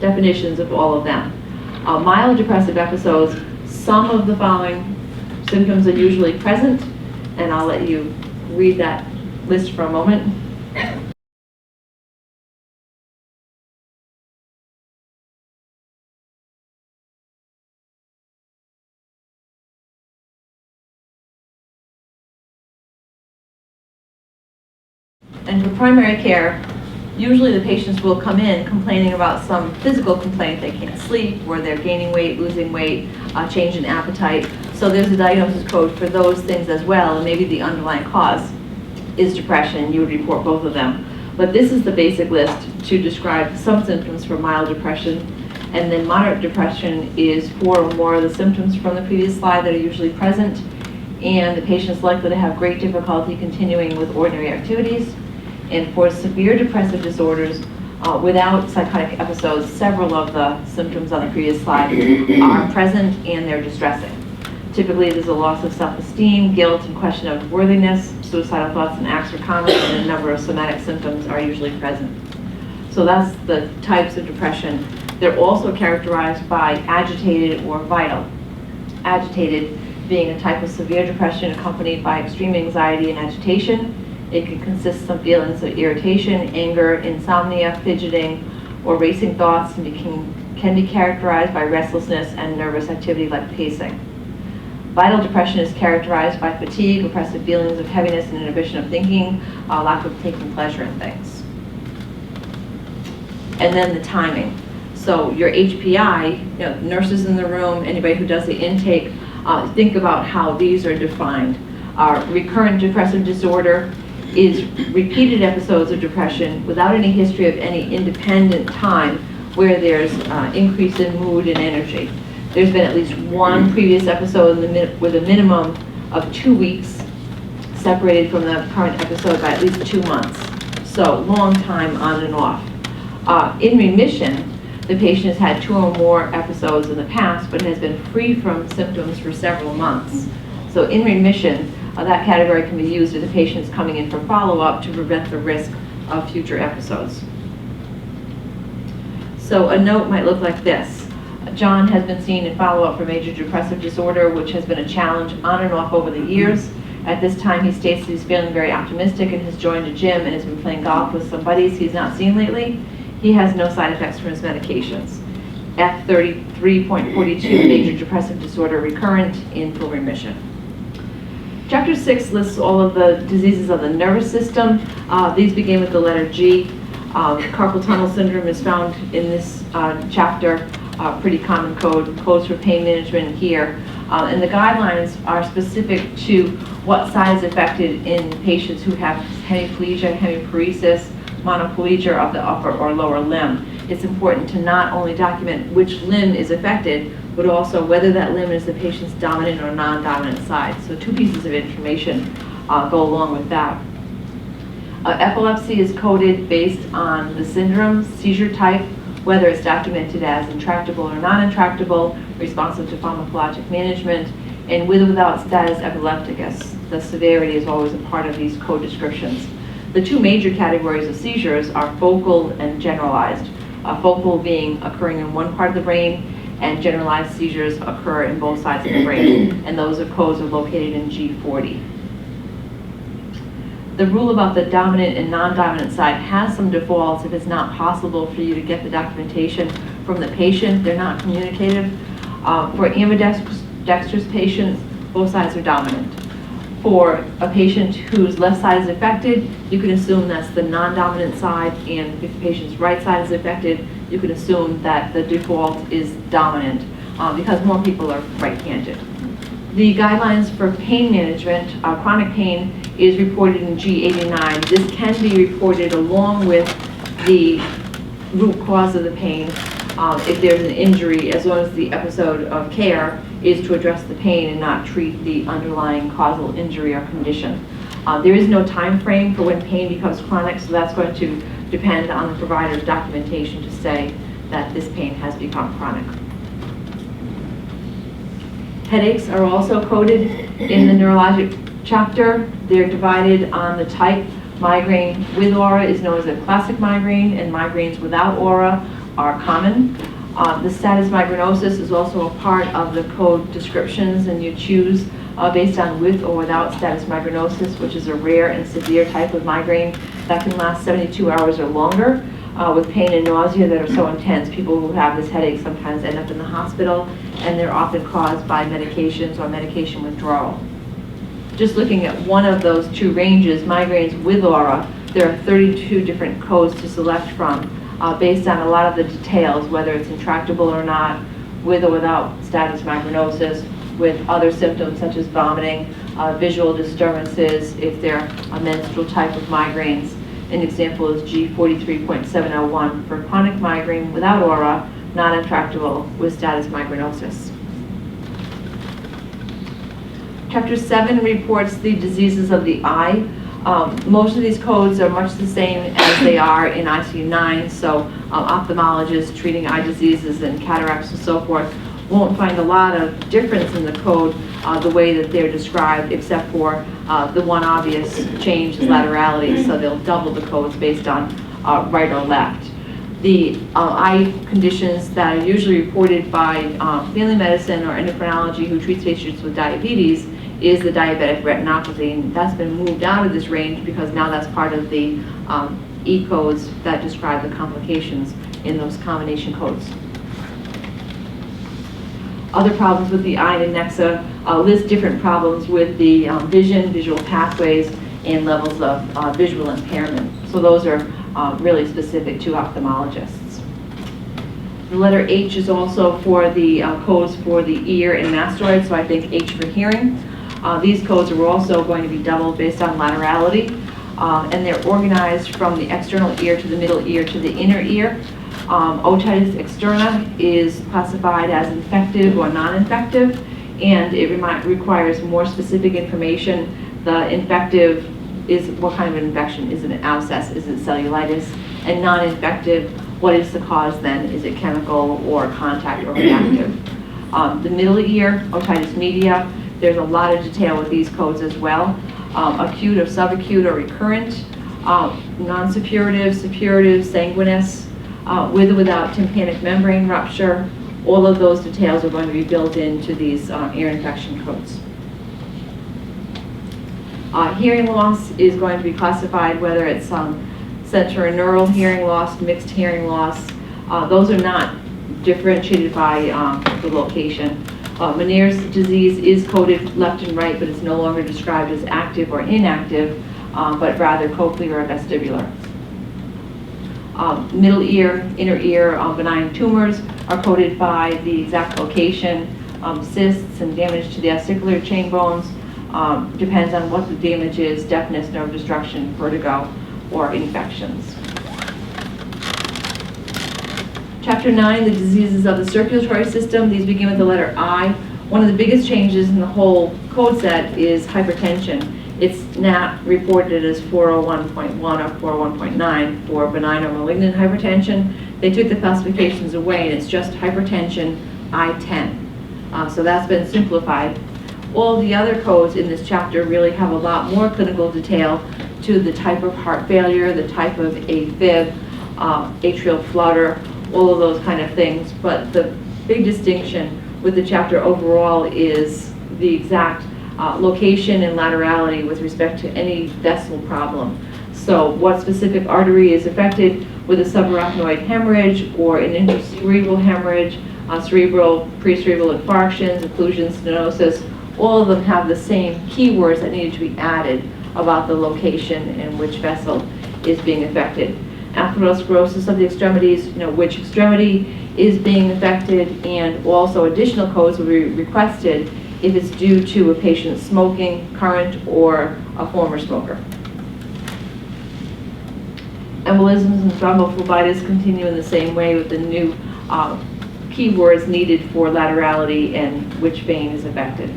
definitions of all of them. Mild depressive episodes, some of the following symptoms are usually present, and I'll let you read that list for a moment. And for primary care, usually the patients will come in complaining about some physical complaint. They can't sleep, or they're gaining weight, losing weight, change in appetite. So there's a diagnosis code for those things as well, and maybe the underlying cause is depression. You would report both of them. But this is the basic list to describe some symptoms for mild depression. And then moderate depression is 4 or more of the symptoms from the previous slide that are usually present, and the patient's likely to have great difficulty continuing with ordinary activities. And for severe depressive disorders without psychotic episodes, several of the symptoms on the previous slide are present and they're distressing. Typically, there's a loss of self-esteem, guilt, and question of worthiness. Suicidal thoughts and acts are common, and a number of somatic symptoms are usually present. So that's the types of depression. They're also characterized by agitated or vital. Agitated being a type of severe depression accompanied by extreme anxiety and agitation. It can consist of feelings of irritation, anger, insomnia, fidgeting, or racing thoughts, and can be characterized by restlessness and nervous activity like pacing. Vital depression is characterized by fatigue, oppressive feelings of heaviness and inhibition of thinking, lack of taking pleasure in things. And then the timing. So your HPI, nurses in the room, anybody who does the intake, think about how these are defined. Recurrent depressive disorder is repeated episodes of depression without any history of any independent time where there's increase in mood and energy. There's been at least one previous episode with a minimum of 2 weeks separated from the current episode by at least 2 months. So long time on and off. In remission, the patient has had 2 or more episodes in the past but has been free from symptoms for several months. So in remission, that category can be used if the patient's coming in for follow-up to prevent the risk of future episodes. So a note might look like this. John has been seen in follow-up for major depressive disorder, which has been a challenge on and off over the years. At this time, he states that he's feeling very optimistic and has joined a gym and has been playing golf with some buddies he's not seen lately. He has no side effects from his medications. F33.42, major depressive disorder recurrent in full remission. Chapter 6 lists all of the diseases of the nervous system. These begin with the letter G. Carpal tunnel syndrome is found in this chapter, pretty common codes for pain management here. And the guidelines are specific to what side is affected in patients who have hemiplegia, hemiparesis, monoplegia of the upper or lower limb. It's important to not only document which limb is affected, but also whether that limb is the patient's dominant or non-dominant side. So 2 pieces of information go along with that. Epilepsy is coded based on the syndrome, seizure type, whether it's documented as intractable or non-intractable, responsive to pharmacologic management, and with or without status epilepticus. The severity is always a part of these code descriptions. The 2 major categories of seizures are focal and generalized. Focal being occurring in one part of the brain, and generalized seizures occur in both sides of the brain, and those codes are located in G40. The rule about the dominant and non-dominant side has some defaults if it's not possible for you to get the documentation from the patient. They're not communicative. For ambidextrous patients, both sides are dominant. For a patient whose left side is affected, you can assume that's the non-dominant side, and if the patient's right side is affected, you can assume that the default is dominant because more people are right-handed. The guidelines for pain management, chronic pain, is reported in G89. This can be reported along with the root cause of the pain if there's an injury, as long as the episode of care is to address the pain and not treat the underlying causal injury or condition. There is no time frame for when pain becomes chronic, so that's going to depend on the provider's documentation to say that this pain has become chronic. Headaches are also coded in the neurologic chapter. They're divided on the type. Migraine with aura is known as a classic migraine, and migraines without aura are common. The status migrainosus is also a part of the code descriptions, and you choose based on with or without status migrainosus, which is a rare and severe type of migraine that can last 72 hours or longer with pain and nausea that are so intense. People who have this headache sometimes end up in the hospital, and they're often caused by medications or medication withdrawal. Just looking at one of those two ranges, migraines with aura, there are 32 different codes to select from based on a lot of the details, whether it's intractable or not, with or without status migrainosus, with other symptoms such as vomiting, visual disturbances, if they're a menstrual type of migraines. An example is G43.701 for chronic migraine without aura, non-intractable with status migrainosus. Chapter 7 reports the diseases of the eye. Most of these codes are much the same as they are in ICD-9, so ophthalmologists treating eye diseases and cataracts and so forth won't find a lot of difference in the code the way that they're described, except for the one obvious change is laterality, so they'll double the codes based on right or left. The eye conditions that are usually reported by family medicine or endocrinology who treats patients with diabetes is the diabetic retinopathy, and that's been moved out of this range because now that's part of the E-codes that describe the complications in those combination codes. Other problems with the eye and nexa list different problems with the vision, visual pathways, and levels of visual impairment. So those are really specific to ophthalmologists. The letter H is also for the codes for the ear and mastoid, so I think H for hearing. These codes are also going to be doubled based on laterality, and they're organized from the external ear to the middle ear to the inner ear. Otitis externa is classified as infective or non-infective, and it requires more specific information. The infective is what kind of an infection? Is it an abscess? Is it cellulitis? And non-infective, what is the cause then? Is it chemical or contact or reactive? The middle ear, otitis media, there's a lot of detail with these codes as well. Acute or subacute or recurrent, non-suppurative, suppurative, sanguineous, with or without tympanic membrane rupture. All of those details are going to be built into these ear infection codes. Hearing loss is going to be classified whether it's sensorineural hearing loss, mixed hearing loss. Those are not differentiated by the location. Meniere's disease is coded left and right, but it's no longer described as active or inactive, but rather cochlear or vestibular. Middle ear, inner ear, benign tumors are coded by the exact location. Cysts and damage to the articular chain bones depends on what the damage is: deafness, nerve destruction, vertigo, or infections. Chapter 9, the diseases of the circulatory system. These begin with the letter I. One of the biggest changes in the whole code set is hypertension. It's not reported as 401.1 or 401.9 for benign or malignant hypertension. They took the classifications away, and it's just hypertension I-10. So that's been simplified. All the other codes in this chapter really have a lot more clinical detail to the type of heart failure, the type of AFib, atrial flutter, all of those kind of things. But the big distinction with the chapter overall is the exact location and laterality with respect to any vessel problem. So what specific artery is affected with a subarachnoid hemorrhage or an intracerebral hemorrhage, cerebral, pre-cerebral infarctions, occlusions, stenosis, all of them have the same keywords that needed to be added about the location and which vessel is being affected. Atherosclerosis of the extremities, which extremity is being affected, and also additional codes will be requested if it's due to a patient smoking, current, or a former smoker. Embolisms and thrombophlebitis continue in the same way with the new keywords needed for laterality and which vein is affected.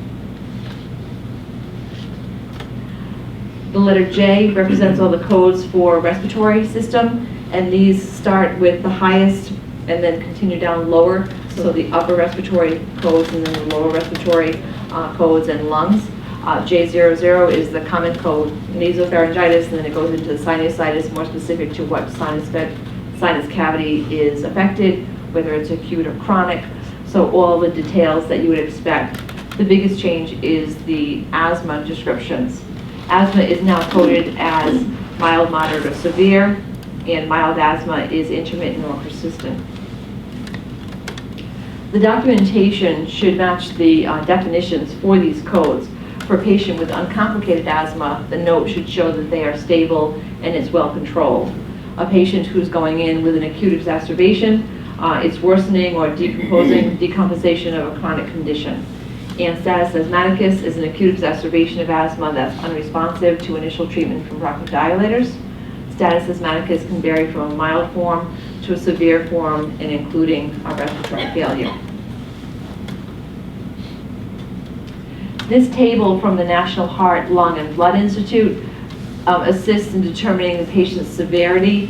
The letter J represents all the codes for respiratory system, and these start with the highest and then continue down lower. So the upper respiratory codes and then the lower respiratory codes and lungs. J00 is the common code, nasopharyngitis, and then it goes into the sinusitis, more specific to what sinus cavity is affected, whether it's acute or chronic. So all the details that you would expect. The biggest change is the asthma descriptions. Asthma is now coded as mild, moderate, or severe, and mild asthma is intermittent or persistent. The documentation should match the definitions for these codes. For a patient with uncomplicated asthma, the note should show that they are stable and it's well controlled. A patient who's going in with an acute exacerbation, it's worsening or decompensation of a chronic condition. And status asthmaticus is an acute exacerbation of asthma that's unresponsive to initial treatment from bronchodilators. Status asthmaticus can vary from a mild form to a severe form, and including a respiratory failure. This table from the National Heart, Lung, and Blood Institute assists in determining the patient's severity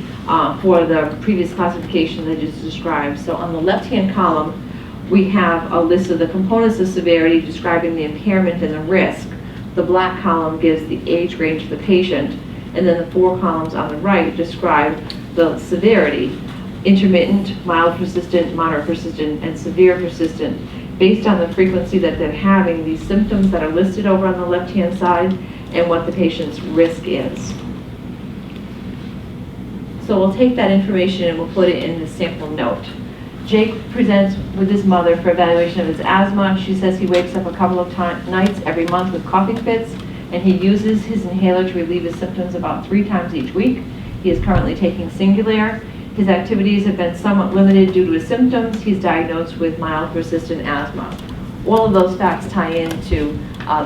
for the previous classification that I just described. So on the left-hand column, we have a list of the components of severity describing the impairment and the risk. The black column gives the age range of the patient, and then the 4 columns on the right describe the severity: intermittent, mild persistent, moderate persistent, and severe persistent, based on the frequency that they're having these symptoms that are listed over on the left-hand side and what the patient's risk is. So we'll take that information and we'll put it in the sample note. Jake presents with his mother for evaluation of his asthma. She says he wakes up a couple of nights every month with coughing fits, and he uses his inhaler to relieve his symptoms about 3 times each week. He is currently taking Singulair. His activities have been somewhat limited due to his symptoms. He's diagnosed with mild persistent asthma. All of those facts tie into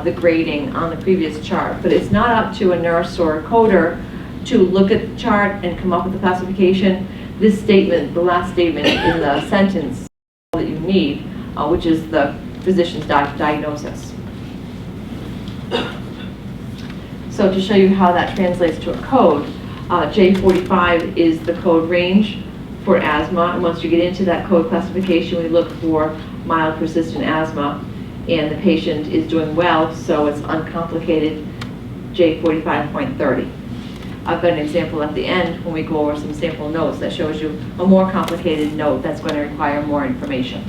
the grading on the previous chart, but it's not up to a nurse or a coder to look at the chart and come up with a classification. This statement, the last statement in the sentence that you need, which is the physician's diagnosis. So to show you how that translates to a code, J45 is the code range for asthma, and once you get into that code classification, we look for mild persistent asthma, and the patient is doing well, so it's uncomplicated, J45.30. I've got an example at the end when we go over some sample notes that shows you a more complicated note that's going to require more information.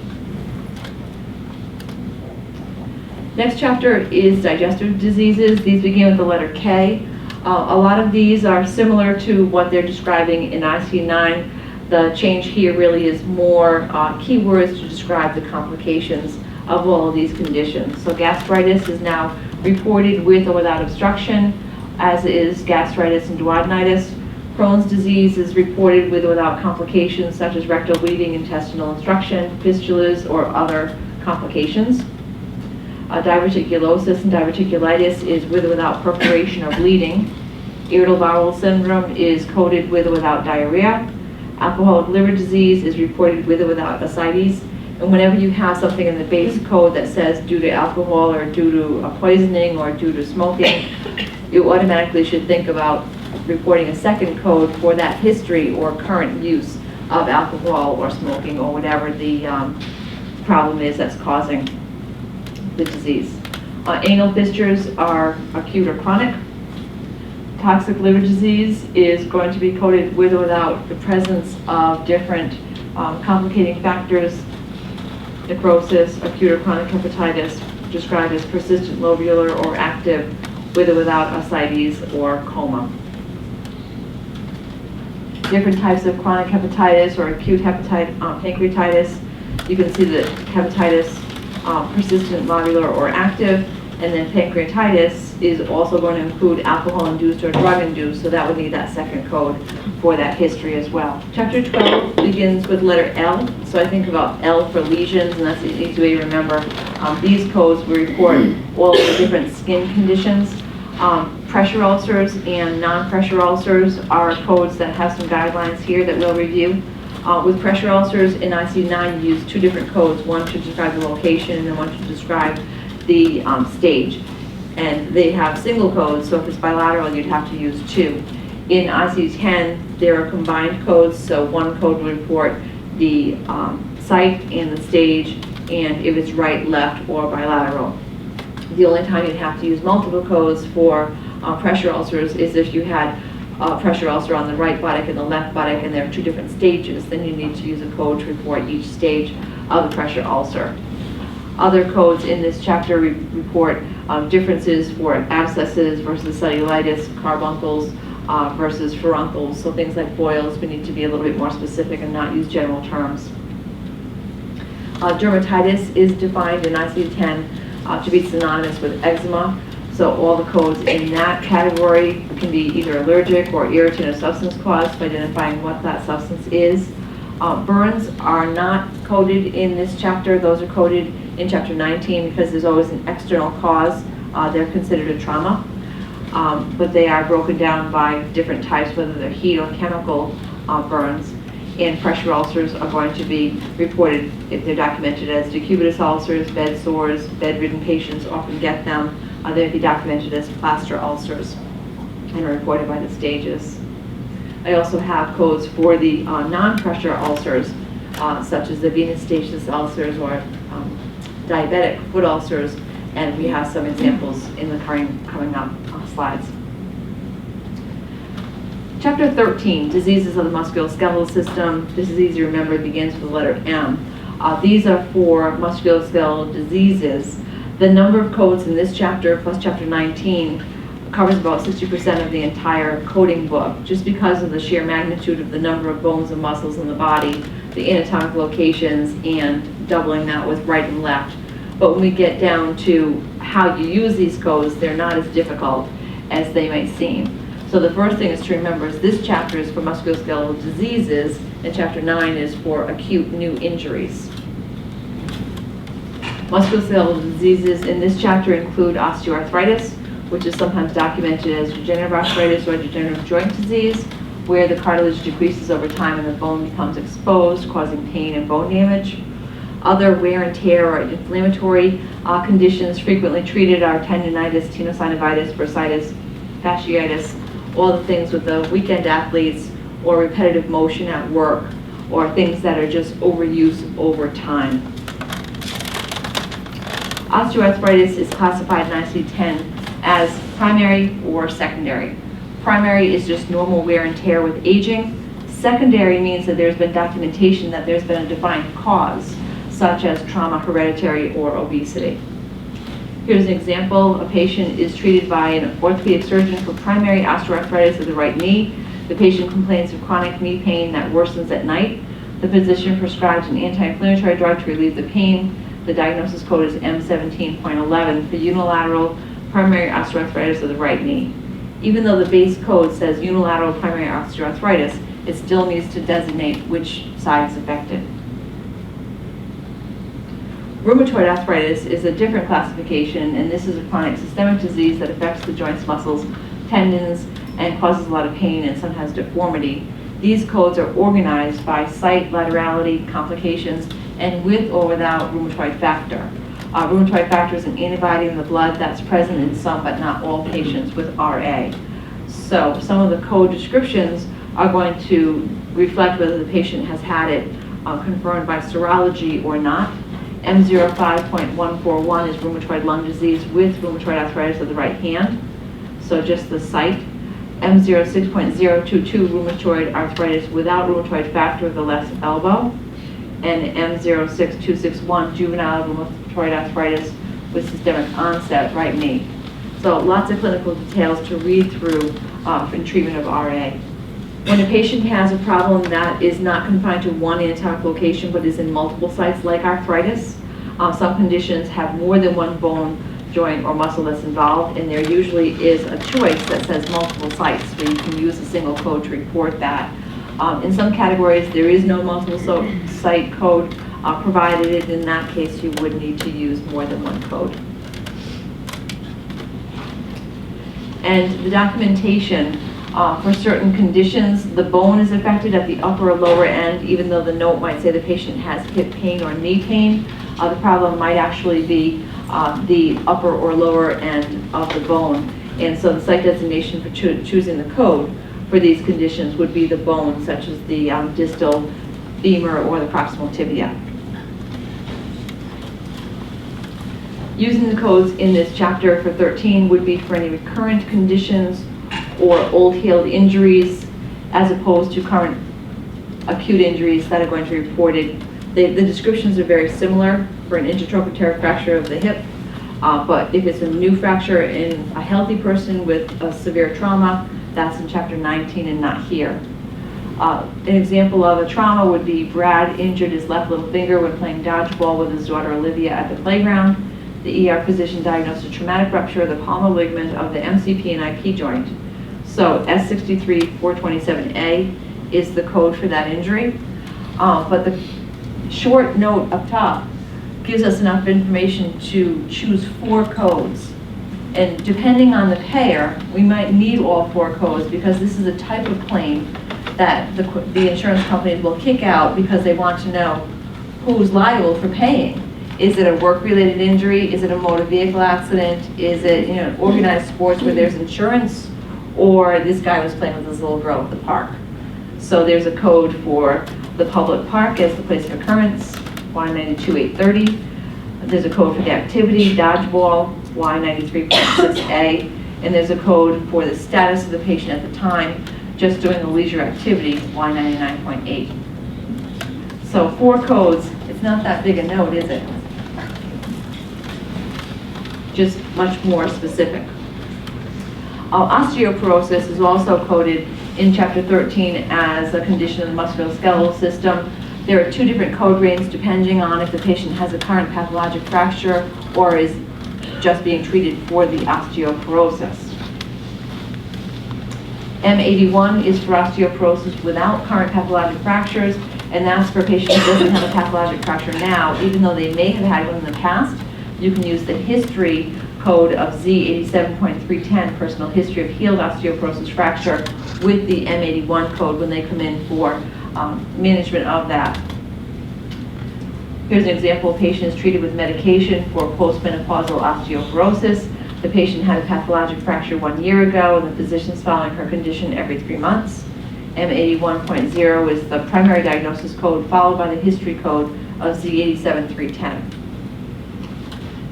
Next chapter is digestive diseases. These begin with the letter K. A lot of these are similar to what they're describing in ICD-9. The change here really is more keywords to describe the complications of all of these conditions. So gastritis is now reported with or without obstruction, as is gastritis and duodenitis. Crohn's disease is reported with or without complications such as rectal bleeding, intestinal obstruction, fistulas, or other complications. Diverticulosis and diverticulitis is with or without perforation or bleeding. Irritable bowel syndrome is coded with or without diarrhea. Alcoholic liver disease is reported with or without ascites. And whenever you have something in the base code that says due to alcohol or due to a poisoning or due to smoking, you automatically should think about reporting a second code for that history or current use of alcohol or smoking or whatever the problem is that's causing the disease. Anal fistures are acute or chronic. Toxic liver disease is going to be coded with or without the presence of different complicating factors. Necrosis, acute or chronic hepatitis, described as persistent lobular or active, with or without ascites or coma. Different types of chronic hepatitis or acute pancreatitis. You can see that hepatitis, persistent lobular or active, and then pancreatitis is also going to include alcohol-induced or drug-induced, so that would need that second code for that history as well. Chapter 12 begins with letter L, so I think about L for lesions, and that's an easy way to remember. These codes will report all of the different skin conditions. Pressure ulcers and non-pressure ulcers are codes that have some guidelines here that we'll review. With pressure ulcers in ICD-9, you use 2 different codes, one to describe the location and then one to describe the stage. And they have single codes, so if it's bilateral, you'd have to use 2. In ICD-10, there are combined codes, so one code will report the site and the stage, and if it's right, left, or bilateral. The only time you'd have to use multiple codes for pressure ulcers is if you had a pressure ulcer on the right buttock and the left buttock, and there are two different stages. Then you need to use a code to report each stage of the pressure ulcer. Other codes in this chapter report differences for abscesses versus cellulitis, carbuncles versus furuncles. So things like boils, we need to be a little bit more specific and not use general terms. Dermatitis is defined in ICD-10 to be synonymous with eczema. So all the codes in that category can be either allergic or irritant or substance caused by identifying what that substance is. Burns are not coded in this chapter. Those are coded in chapter 19 because there's always an external cause. They're considered a trauma, but they are broken down by different types, whether they're heat or chemical burns. And pressure ulcers are going to be reported if they're documented as decubitus ulcers, bed sores. Bedridden patients often get them. They'd be documented as plaster ulcers and are reported by the stages. I also have codes for the non-pressure ulcers, such as the venous stasis ulcers or diabetic foot ulcers, and we have some examples in the coming up slides. Chapter 13, diseases of the musculoskeletal system. This is easy to remember, it begins with the letter M. These are for musculoskeletal diseases. The number of codes in this chapter, plus chapter 19, covers about 60% of the entire coding book, just because of the sheer magnitude of the number of bones and muscles in the body, the anatomic locations, and doubling that with right and left. But when we get down to how you use these codes, they're not as difficult as they might seem. So the first thing is to remember is this chapter is for musculoskeletal diseases, and chapter 9 is for acute new injuries. Musculoskeletal diseases in this chapter include osteoarthritis, which is sometimes documented as degenerative arthritis or degenerative joint disease, where the cartilage decreases over time and the bone becomes exposed, causing pain and bone damage. Other wear and tear or inflammatory conditions frequently treated are tendinitis, tenosynovitis, bursitis, fasciitis, all the things with the weekend athletes, or repetitive motion at work, or things that are just overuse over time. Osteoarthritis is classified in ICD-10 as primary or secondary. Primary is just normal wear and tear with aging. Secondary means that there's been documentation that there's been a defined cause, such as trauma, hereditary, or obesity. Here's an example. A patient is treated by an orthopedic surgeon for primary osteoarthritis of the right knee. The patient complains of chronic knee pain that worsens at night. The physician prescribes an anti-inflammatory drug to relieve the pain. The diagnosis code is M17.11 for unilateral primary osteoarthritis of the right knee. Even though the base code says unilateral primary osteoarthritis, it still needs to designate which side is affected. Rheumatoid arthritis is a different classification, and this is a chronic systemic disease that affects the joints, muscles, tendons, and causes a lot of pain and sometimes deformity. These codes are organized by site, laterality, complications, and with or without rheumatoid factor. Rheumatoid factor is an antibody in the blood that's present in some but not all patients with RA. So some of the code descriptions are going to reflect whether the patient has had it confirmed by serology or not. M05.141 is rheumatoid lung disease with rheumatoid arthritis of the right hand, so just the site. M06.022 rheumatoid arthritis without rheumatoid factor of the left elbow, and M06261 juvenile rheumatoid arthritis with systemic onset right knee. So lots of clinical details to read through in treatment of RA. When a patient has a problem that is not confined to one anatomic location but is in multiple sites, like arthritis, some conditions have more than one bone, joint, or muscle that's involved, and there usually is a choice that says multiple sites, where you can use a single code to report that. In some categories, there is no multiple site code provided, and in that case, you would need to use more than one code. And the documentation for certain conditions, the bone is affected at the upper or lower end, even though the note might say the patient has hip pain or knee pain. The problem might actually be the upper or lower end of the bone. And so the site designation for choosing the code for these conditions would be the bone, such as the distal femur or the proximal tibia. Using the codes in this chapter for 13 would be for any recurrent conditions or old healed injuries, as opposed to current acute injuries that are going to be reported. The descriptions are very similar for an intertrochanteric fracture of the hip, but if it's a new fracture in a healthy person with a severe trauma, that's in chapter 19 and not here. An example of a trauma would be Brad injured his left little finger when playing dodgeball with his daughter Olivia at the playground. The ER physician diagnosed a traumatic rupture of the palmar ligament of the MCP and IP joint. So S63427A is the code for that injury. But the short note up top gives us enough information to choose 4 codes. And depending on the payer, we might need all 4 codes because this is a type of claim that the insurance companies will kick out because they want to know who's liable for paying. Is it a work-related injury? Is it a motor vehicle accident? Is it organized sports where there's insurance? Or this guy was playing with his little girl at the park? So there's a code for the public park as the place of occurrence, Y92830. There's a code for the activity, dodgeball, Y93.6A. And there's a code for the status of the patient at the time, just doing the leisure activity, Y99.8. So 4 codes, it's not that big a note, is it? Just much more specific. Osteoporosis is also coded in chapter 13 as a condition of the musculoskeletal system. There are 2 different code ranges depending on if the patient has a current pathologic fracture or is just being treated for the osteoporosis. M81 is for osteoporosis without current pathologic fractures, and that's for a patient who doesn't have a pathologic fracture now, even though they may have had one in the past. You can use the history code of Z87.310, personal history of healed osteoporosis fracture, with the M81 code when they come in for management of that. Here's an example: a patient is treated with medication for postmenopausal osteoporosis. The patient had a pathologic fracture 1 year ago, and the physician's following her condition every 3 months. M81.0 is the primary diagnosis code, followed by the history code of Z87.310.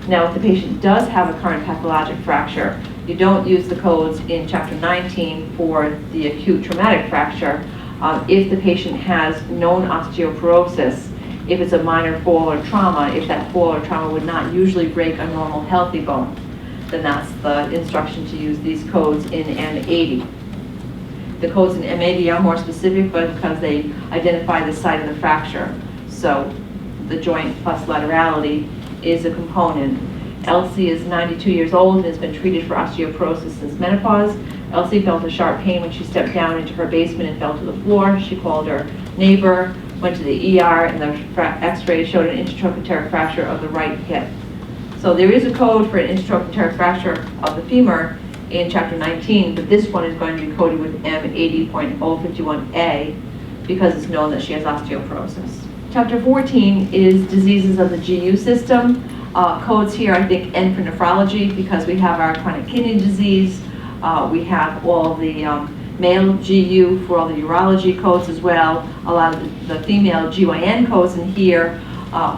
Now, if the patient does have a current pathologic fracture, you don't use the codes in chapter 19 for the acute traumatic fracture. If the patient has known osteoporosis, if it's a minor fall or trauma, if that fall or trauma would not usually break a normal healthy bone, then that's the instruction to use these codes in M80. The codes in M80 are more specific because they identify the site of the fracture. So the joint plus laterality is a component. Elsie is 92 years old and has been treated for osteoporosis since menopause. Elsie felt a sharp pain when she stepped down into her basement and fell to the floor. She called her neighbor, went to the ER, and the x-ray showed an intertrochanteric fracture of the right hip. So there is a code for an intertrochanteric fracture of the femur in chapter 19, but this one is going to be coded with M80.051A because it's known that she has osteoporosis. Chapter 14 is diseases of the GU system. Codes here, I think, end for nephrology because we have our chronic kidney disease. We have all the male GU for all the urology codes as well. A lot of the female GYN codes in here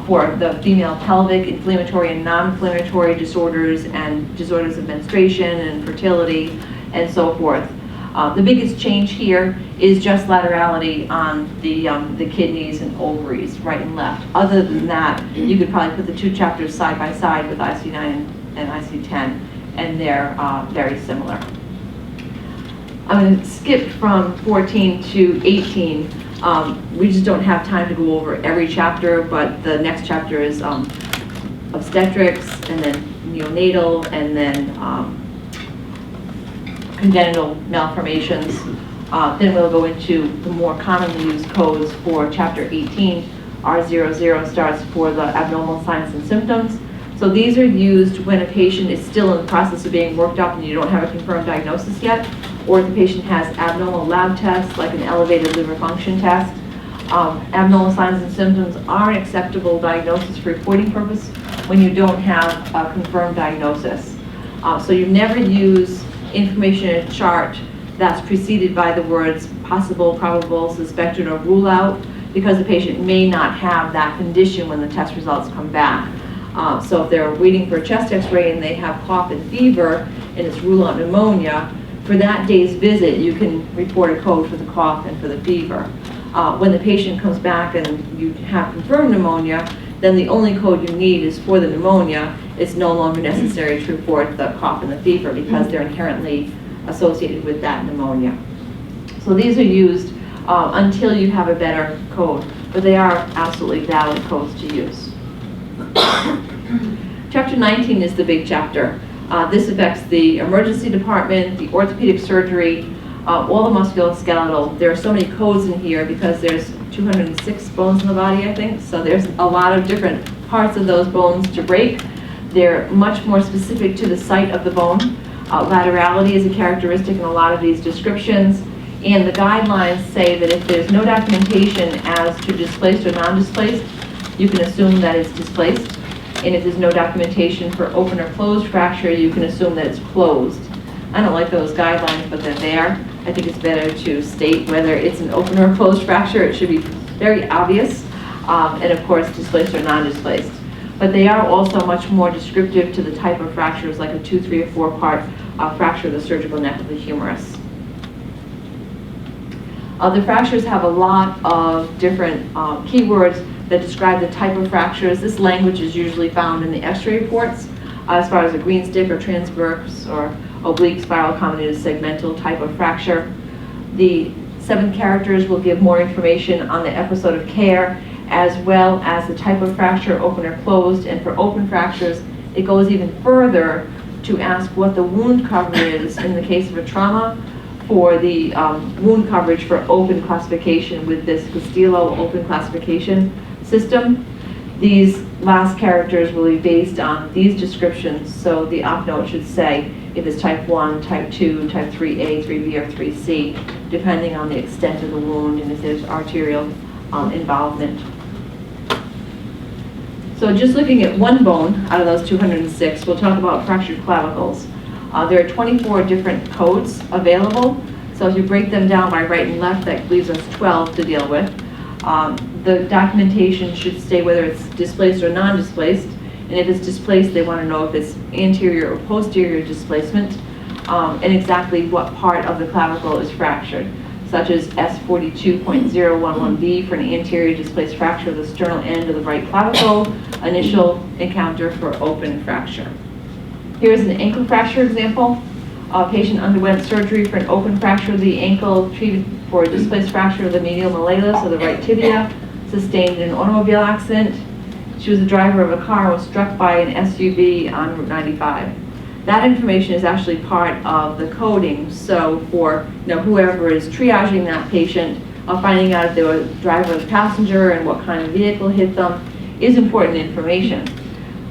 for the female pelvic, inflammatory and non-inflammatory disorders and disorders of menstruation and fertility and so forth. The biggest change here is just laterality on the kidneys and ovaries, right and left. Other than that, you could probably put the 2 chapters side by side with IC9 and IC10, and they're very similar. I'm going to skip from 14 to 18. We just don't have time to go over every chapter, but the next chapter is obstetrics, and then neonatal, and then congenital malformations. Then we'll go into the more commonly used codes for chapter 18. R00 starts for the abnormal signs and symptoms. So these are used when a patient is still in the process of being worked up and you don't have a confirmed diagnosis yet, or if the patient has abnormal lab tests like an elevated liver function test. Abnormal signs and symptoms are an acceptable diagnosis for reporting purpose when you don't have a confirmed diagnosis. So you never use information in a chart that's preceded by the words possible, probable, suspected, or rule out, because the patient may not have that condition when the test results come back. So if they're waiting for a chest x-ray and they have cough and fever and it's rule out pneumonia, for that day's visit, you can report a code for the cough and for the fever. When the patient comes back and you have confirmed pneumonia, then the only code you need is for the pneumonia. It's no longer necessary to report the cough and the fever because they're inherently associated with that pneumonia. So these are used until you have a better code, but they are absolutely valid codes to use. Chapter 19 is the big chapter. This affects the emergency department, the orthopedic surgery, all the musculoskeletal. There are so many codes in here because there's 206 bones in the body, I think, so there's a lot of different parts of those bones to break. They're much more specific to the site of the bone. Laterality is a characteristic in a lot of these descriptions, and the guidelines say that if there's no documentation as to displaced or non-displaced, you can assume that it's displaced. And if there's no documentation for open or closed fracture, you can assume that it's closed. I don't like those guidelines, but they're there. I think it's better to state whether it's an open or closed fracture. It should be very obvious. And of course, displaced or non-displaced. But they are also much more descriptive to the type of fractures, like a 2, 3, or 4 part fracture of the surgical neck of the humerus. The fractures have a lot of different keywords that describe the type of fractures. This language is usually found in the x-ray reports as far as a green stick or transverse or oblique spiral accommodated segmental type of fracture. The 7 characters will give more information on the episode of care as well as the type of fracture, open or closed. And for open fractures, it goes even further to ask what the wound cover is in the case of a trauma for the wound coverage for open classification with this Castillo open classification system. These last characters will be based on these descriptions, so the op note should say if it's type 1, type 2, type 3A, 3B, or 3C, depending on the extent of the wound and if there's arterial involvement. So just looking at one bone out of those 206, we'll talk about fractured clavicles. There are 24 different codes available, so if you break them down by right and left, that leaves us 12 to deal with. The documentation should say whether it's displaced or non-displaced, and if it's displaced, they want to know if it's anterior or posterior displacement, and exactly what part of the clavicle is fractured, such as S42.011B for an anterior displaced fracture of the sternal end of the right clavicle, initial encounter for open fracture. Here's an ankle fracture example. A patient underwent surgery for an open fracture of the ankle, treated for a displaced fracture of the medial malleolus of the right tibia, sustained in an automobile accident. She was the driver of a car and was struck by an SUV on Route 95. That information is actually part of the coding, so for whoever is triaging that patient, finding out if they were driver or passenger and what kind of vehicle hit them is important information.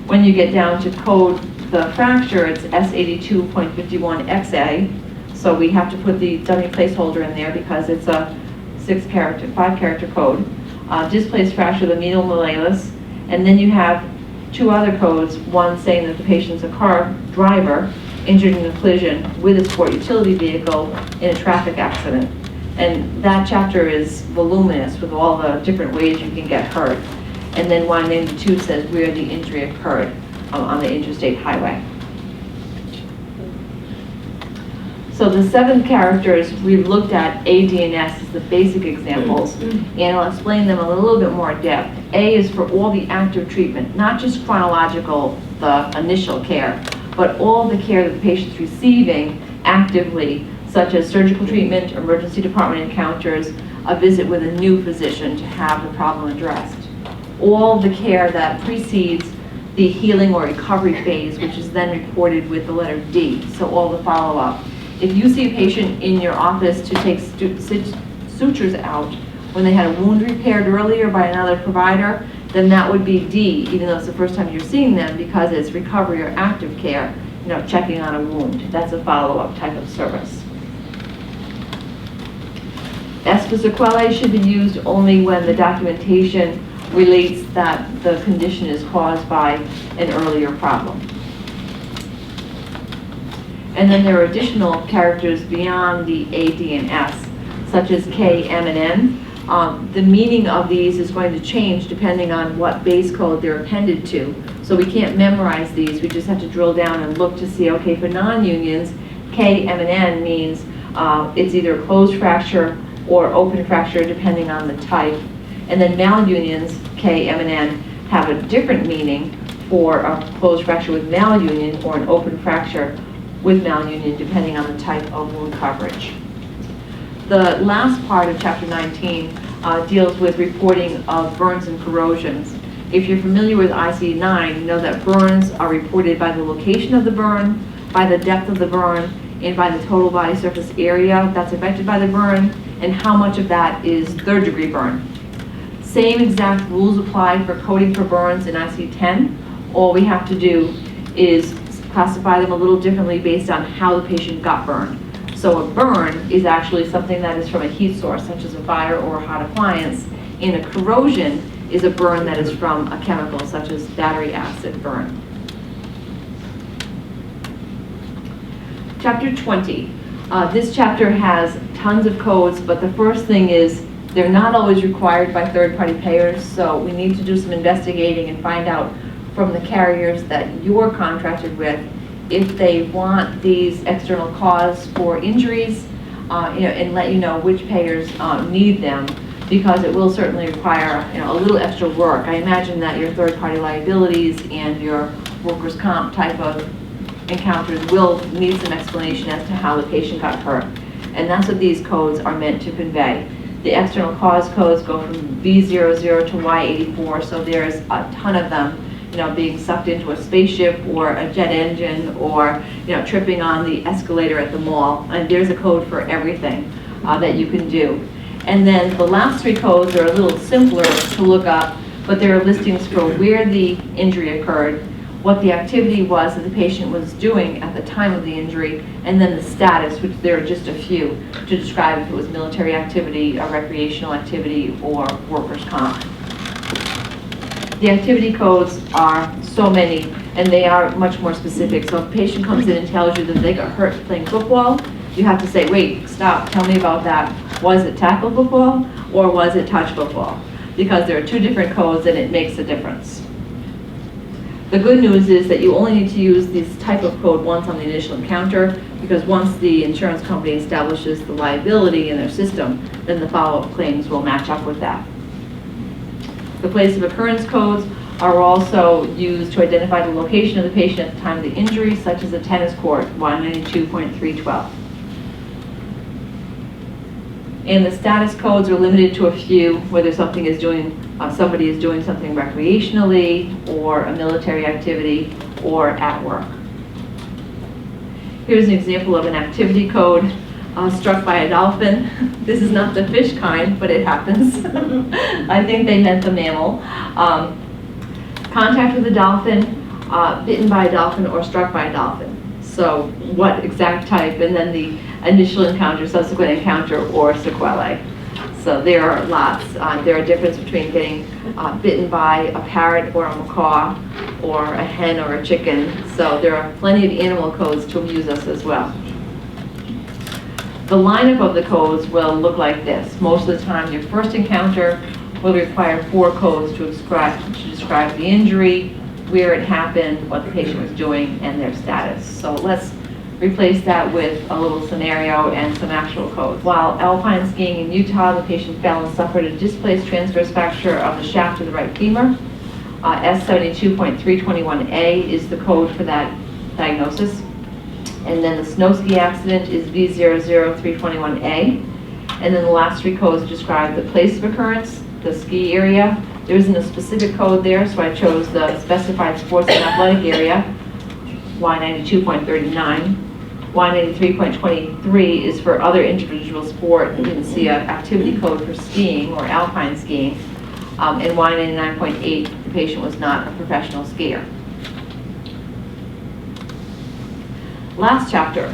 When you get down to code the fracture, it's S82.51XA, so we have to put the dummy placeholder in there because it's a 5-character code. Displaced fracture of the medial malleolus, and then you have 2 other codes, one saying that the patient's a car driver injured in a collision with a sport utility vehicle in a traffic accident. And that chapter is voluminous with all the different ways you can get hurt. And then 192 says where the injury occurred on the interstate highway. So the 7 characters we've looked at, A, D, and S, as the basic examples, and I'll explain them in a little bit more depth. A is for all the active treatment, not just chronological, the initial care, but all the care that the patient's receiving actively, such as surgical treatment, emergency department encounters, a visit with a new physician to have the problem addressed. All the care that precedes the healing or recovery phase, which is then reported with the letter D, so all the follow-up. If you see a patient in your office to take sutures out when they had a wound repaired earlier by another provider, then that would be D, even though it's the first time you're seeing them, because it's recovery or active care, checking on a wound. That's a follow-up type of service. S for sequelae should be used only when the documentation relates that the condition is caused by an earlier problem. And then there are additional characters beyond the A, D, and S, such as K, M, and N. The meaning of these is going to change depending on what base code they're appended to. So we can't memorize these, we just have to drill down and look to see, okay, for non-unions, K, M, and N means it's either a closed fracture or open fracture depending on the type. And then malunions, K, M, and N, have a different meaning for a closed fracture with malunion or an open fracture with malunion depending on the type of wound coverage. The last part of Chapter 19 deals with reporting of burns and corrosions. If you're familiar with ICD 9, you know that burns are reported by the location of the burn, by the depth of the burn, and by the total body surface area that's affected by the burn, and how much of that is third-degree burn. Same exact rules apply for coding for burns in ICD-10. All we have to do is classify them a little differently based on how the patient got burned. So a burn is actually something that is from a heat source, such as a fire or a hot appliance, and a corrosion is a burn that is from a chemical, such as battery acid burn. Chapter 20. This chapter has tons of codes, but the first thing is they're not always required by third-party payers, so we need to do some investigating and find out from the carriers that you're contracted with if they want these external cause for injuries, and let you know which payers need them, because it will certainly require a little extra work. I imagine that your third-party liabilities and your workers' comp type of encounters will need some explanation as to how the patient got hurt. And that's what these codes are meant to convey. The external cause codes go from V00 to Y84, so there's a ton of them, being sucked into a spaceship or a jet engine or, tripping on the escalator at the mall. And there's a code for everything that you can do. And then the last three codes are a little simpler to look up, but there are listings for where the injury occurred, what the activity was that the patient was doing at the time of the injury, and then the status, which there are just a few, to describe if it was military activity, a recreational activity, or workers' comp. The activity codes are so many, and they are much more specific. So if a patient comes in and tells you that they got hurt playing football, you have to say, wait, stop, tell me about that. Was it tackle football or was it touch football? Because there are two different codes and it makes a difference. The good news is that you only need to use this type of code once on the initial encounter, because once the insurance company establishes the liability in their system, then the follow-up claims will match up with that. The place of occurrence codes are also used to identify the location of the patient at the time of the injury, such as a tennis court, 192.312. And the status codes are limited to a few, whether somebody is doing something recreationally, or a military activity, or at work. Here's an example of an activity code. Struck by a dolphin. This is not the fish kind, but it happens. I think they meant the mammal. Contact with a dolphin, bitten by a dolphin, or struck by a dolphin. So what exact type, and then the initial encounter, subsequent encounter, or sequelae. So there are lots. There are differences between getting bitten by a parrot or a macaw, or a hen or a chicken. So there are plenty of animal codes to amuse us as well. The lineup of the codes will look like this. Most of the time, your first encounter will require 4 codes to describe the injury, where it happened, what the patient was doing, and their status. So let's replace that with a little scenario and some actual codes. While alpine skiing in Utah, the patient fell and suffered a displaced transverse fracture of the shaft of the right femur. S72.321A is the code for that diagnosis. And then the snow ski accident is V00321A. And then the last 3 codes describe the place of occurrence, the ski area. There isn't a specific code there, so I chose the specified sports and athletic area, Y92.39. Y93.23 is for other individual sport. You can see an activity code for skiing or alpine skiing. And Y99.8, the patient was not a professional skier. Last chapter,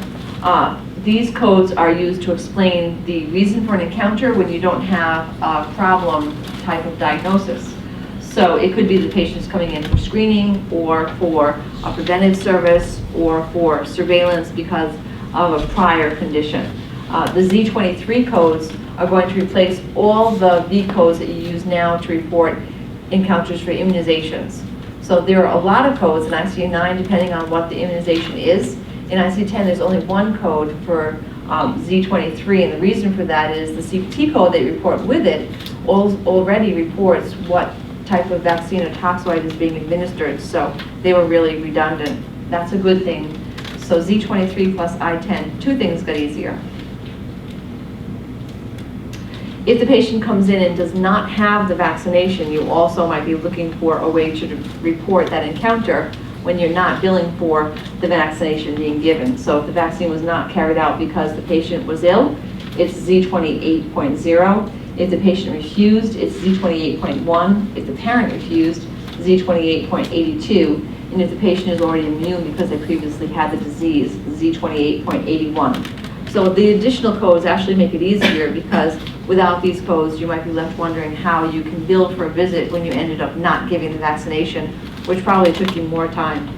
these codes are used to explain the reason for an encounter when you don't have a problem type of diagnosis. So it could be the patient's coming in for screening, or for a preventive service, or for surveillance because of a prior condition. The Z23 codes are going to replace all the V codes that you use now to report encounters for immunizations. So there are a lot of codes in ICD-9 depending on what the immunization is. In ICD-10, there's only one code for Z23, and the reason for that is the CPT code they report with it already reports what type of vaccine or toxoid is being administered, so they were really redundant. That's a good thing. So Z23 plus I10, two things got easier. If the patient comes in and does not have the vaccination, you also might be looking for a way to report that encounter when you're not billing for the vaccination being given. So if the vaccine was not carried out because the patient was ill, it's Z28.0. If the patient refused, it's Z28.1. If the parent refused, Z28.82. And if the patient is already immune because they previously had the disease, Z28.81. So the additional codes actually make it easier because without these codes, you might be left wondering how you can bill for a visit when you ended up not giving the vaccination, which probably took you more time.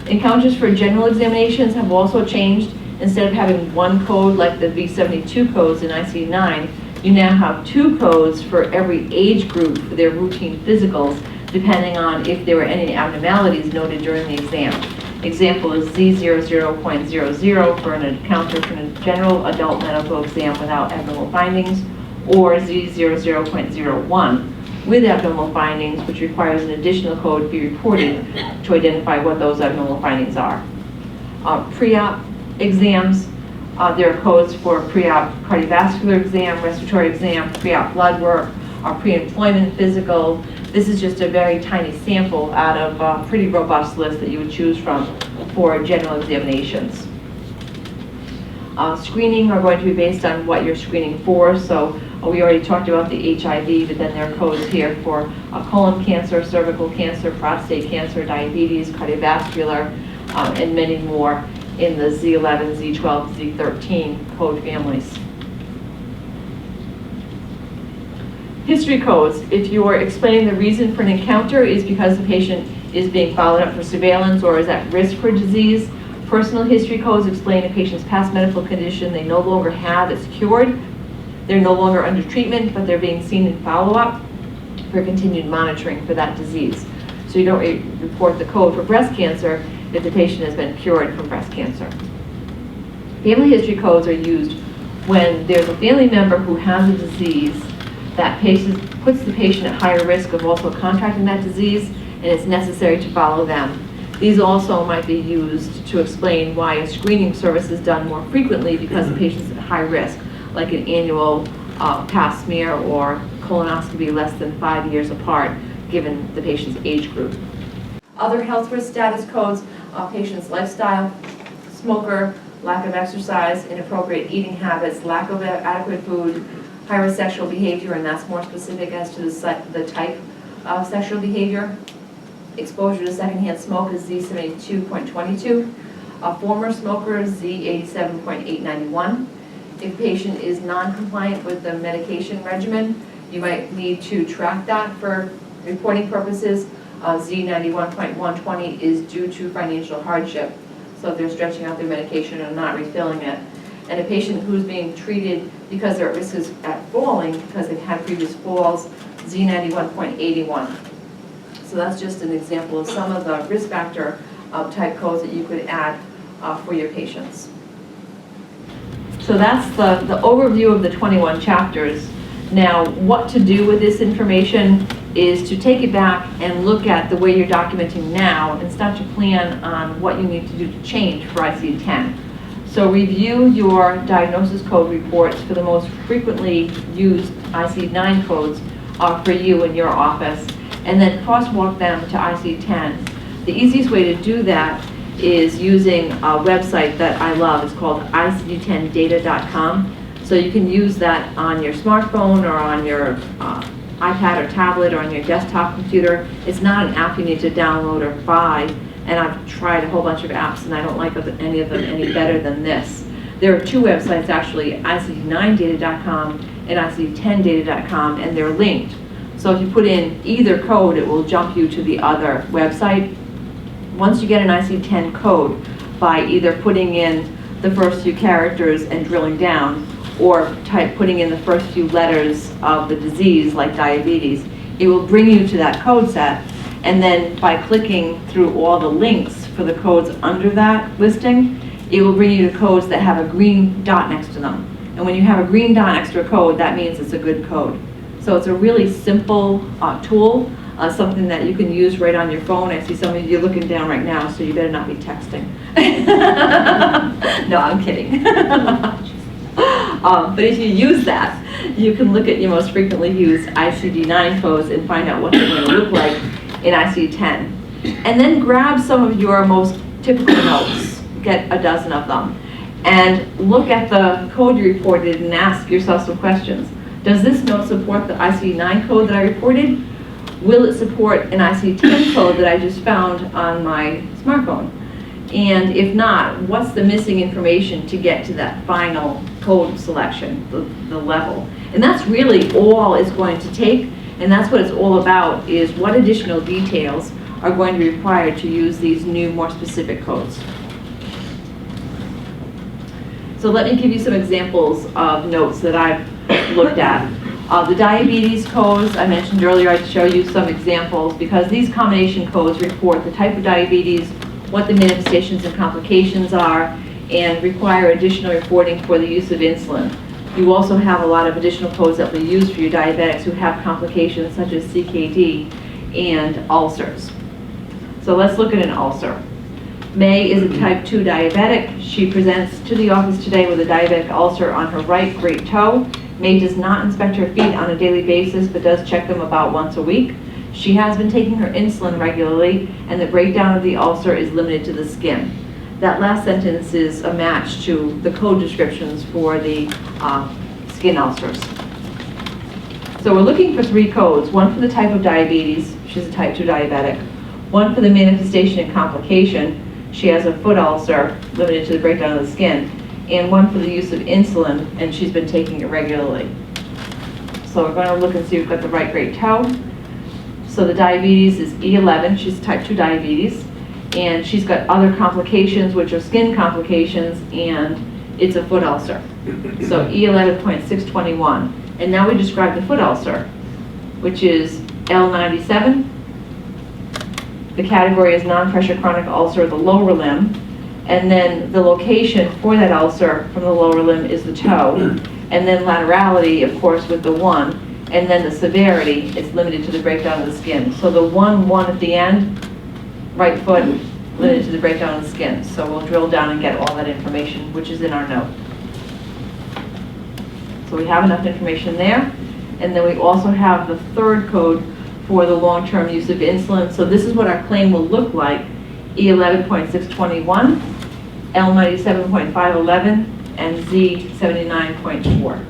Encounters for general examinations have also changed. Instead of having one code like the V72 codes in ICD-9, you now have two codes for every age group for their routine physicals, depending on if there were any abnormalities noted during the exam. Example is Z00.00 for an encounter for a general adult medical exam without abnormal findings, or Z00.01 with abnormal findings, which requires an additional code to be reported to identify what those abnormal findings are. Pre-op exams, there are codes for pre-op cardiovascular exam, respiratory exam, pre-op blood work, pre-employment physical. This is just a very tiny sample out of a pretty robust list that you would choose from for general examinations. Screening are going to be based on what you're screening for. So we already talked about the HIV, but then there are codes here for colon cancer, cervical cancer, prostate cancer, diabetes, cardiovascular, and many more in the Z11, Z12, Z13 code families. History codes. If you are explaining the reason for an encounter is because the patient is being followed up for surveillance or is at risk for disease. Personal history codes explain a patient's past medical condition they no longer have that's cured. They're no longer under treatment, but they're being seen in follow-up for continued monitoring for that disease. So you don't report the code for breast cancer if the patient has been cured from breast cancer. Family history codes are used when there's a family member who has a disease that puts the patient at higher risk of also contracting that disease, and it's necessary to follow them. These also might be used to explain why a screening service is done more frequently because the patient's at high risk, like an annual pap smear or colonoscopy less than 5 years apart, given the patient's age group. Other health risk status codes, patient's lifestyle, smoker, lack of exercise, inappropriate eating habits, lack of adequate food, high-risk sexual behavior, and that's more specific as to the type of sexual behavior. Exposure to secondhand smoke is Z72.22. A former smoker is Z87.891. If the patient is non-compliant with the medication regimen, you might need to track that for reporting purposes. Z91.120 is due to financial hardship. So if they're stretching out their medication and not refilling it. And a patient who's being treated because their risk is at falling because they've had previous falls, Z91.81. So that's just an example of some of the risk factor type codes that you could add for your patients. So that's the overview of the 21 chapters. Now, what to do with this information is to take it back and look at the way you're documenting now and start to plan on what you need to do to change for ICD-10. So review your diagnosis code reports for the most frequently used ICD-9 codes for you in your office, and then crosswalk them to ICD-10. The easiest way to do that is using a website that I love. It's called ICD10data.com. So you can use that on your smartphone or on your iPad or tablet or on your desktop computer. It's not an app you need to download or buy, and I've tried a whole bunch of apps and I don't like any of them any better than this. There are two websites actually, ICD9data.com and ICD10data.com, and they're linked. So if you put in either code, it will jump you to the other website. Once you get an ICD-10 code, by either putting in the first few characters and drilling down, or putting in the first few letters of the disease, like diabetes, it will bring you to that code set. And then by clicking through all the links for the codes under that listing, it will bring you to codes that have a green dot next to them. And when you have a green dot next to a code, that means it's a good code. So it's a really simple tool, something that you can use right on your phone. I see some of you looking down right now, so you better not be texting. No, I'm kidding. But if you use that, you can look at your most frequently used ICD-9 codes and find out what they're going to look like in ICD-10. And then grab some of your most typical notes, get a dozen of them, and look at the code you reported and ask yourself some questions. Does this note support the ICD-9 code that I reported? Will it support an ICD-10 code that I just found on my smartphone? And if not, what's the missing information to get to that final code selection, the level? And that's really all it's going to take, and that's what it's all about, is what additional details are going to be required to use these new, more specific codes. So let me give you some examples of notes that I've looked at. The diabetes codes, I mentioned earlier, I'd show you some examples because these combination codes report the type of diabetes, what the manifestations and complications are, and require additional reporting for the use of insulin. You also have a lot of additional codes that will be used for your diabetics who have complications such as CKD and ulcers. So let's look at an ulcer. May is a type 2 diabetic. She presents to the office today with a diabetic ulcer on her right great toe. May does not inspect her feet on a daily basis, but does check them about once a week. She has been taking her insulin regularly, and the breakdown of the ulcer is limited to the skin. That last sentence is a match to the code descriptions for the skin ulcers. So we're looking for 3 codes, one for the type of diabetes, she's a type 2 diabetic, one for the manifestation and complication, she has a foot ulcer limited to the breakdown of the skin, and one for the use of insulin, and she's been taking it regularly. So we're going to look and see if we've got the right great toe. So the diabetes is E11, she's type 2 diabetes, and she's got other complications, which are skin complications, and it's a foot ulcer. So E11.621. And now we describe the foot ulcer, which is L97. The category is non-pressure chronic ulcer of the lower limb, and then the location for that ulcer from the lower limb is the toe, and then laterality, of course, with the 1, and then the severity is limited to the breakdown of the skin. So the 1 at the end, right foot, limited to the breakdown of the skin. So we'll drill down and get all that information, which is in our note. So we have enough information there. And then we also have the 3rd code for the long-term use of insulin. So this is what our claim will look like: E11.621, L97.511, and Z79.4.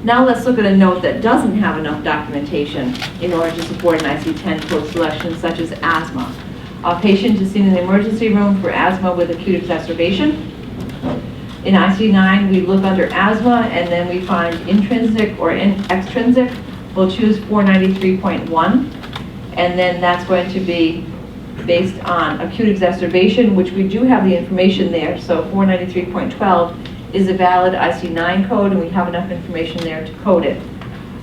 Now let's look at a note that doesn't have enough documentation in order to support an ICD-10 code selection, such as asthma. A patient is seen in the emergency room for asthma with acute exacerbation. In ICD-9, we look under asthma, and then we find intrinsic or extrinsic. We'll choose 493.1, and then that's going to be based on acute exacerbation, which we do have the information there. So 493.12 is a valid ICD-9 code, and we have enough information there to code it.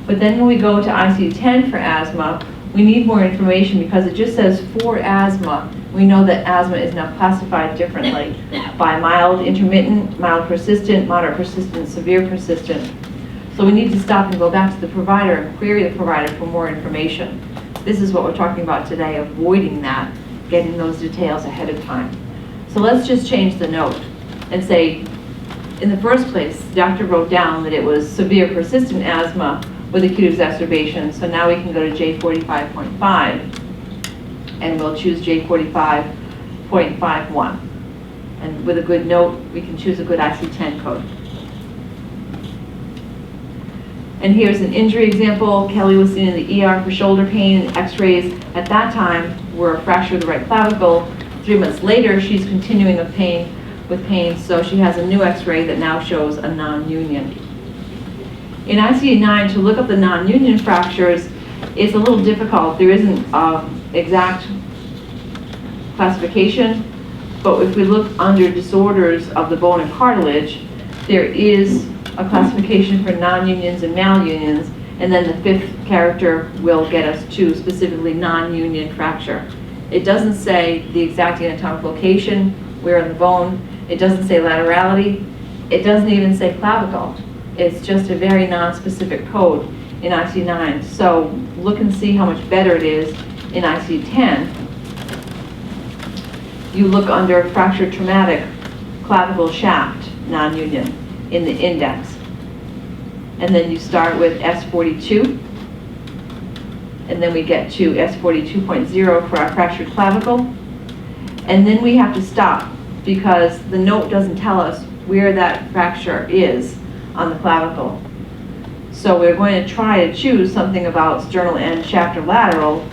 But then when we go to ICD-10 for asthma, we need more information because it just says for asthma. We know that asthma is now classified differently by mild, intermittent, mild persistent, moderate persistent, severe persistent. So we need to stop and go back to the provider and query the provider for more information. This is what we're talking about today, avoiding that, getting those details ahead of time. So let's just change the note and say, in the first place, the doctor wrote down that it was severe persistent asthma with acute exacerbation. So now we can go to J45.5, and we'll choose J45.51. And with a good note, we can choose a good ICD-10 code. And here's an injury example. Kelly was seen in the ER for shoulder pain, and x-rays at that time were a fracture of the right clavicle. 3 months later, she's continuing with pain, so she has a new x-ray that now shows a non-union. In ICD-9, to look up the non-union fractures is a little difficult. There isn't exact classification, But if we look under disorders of the bone and cartilage, there is a classification for non-unions and malunions, and then the fifth character will get us to specifically non-union fracture. It doesn't say the exact anatomic location, where in the bone. It doesn't say laterality. It doesn't even say clavicle. It's just a very non-specific code in ICD-9. So look and see how much better it is in ICD-10. You look under fracture traumatic clavicle shaft non-union in the index. And then you start with S42. And then we get to S42.0 for our fractured clavicle. And then we have to stop because the note doesn't tell us where that fracture is on the clavicle. So we're going to try to choose something about sternal end, shaft, or lateral,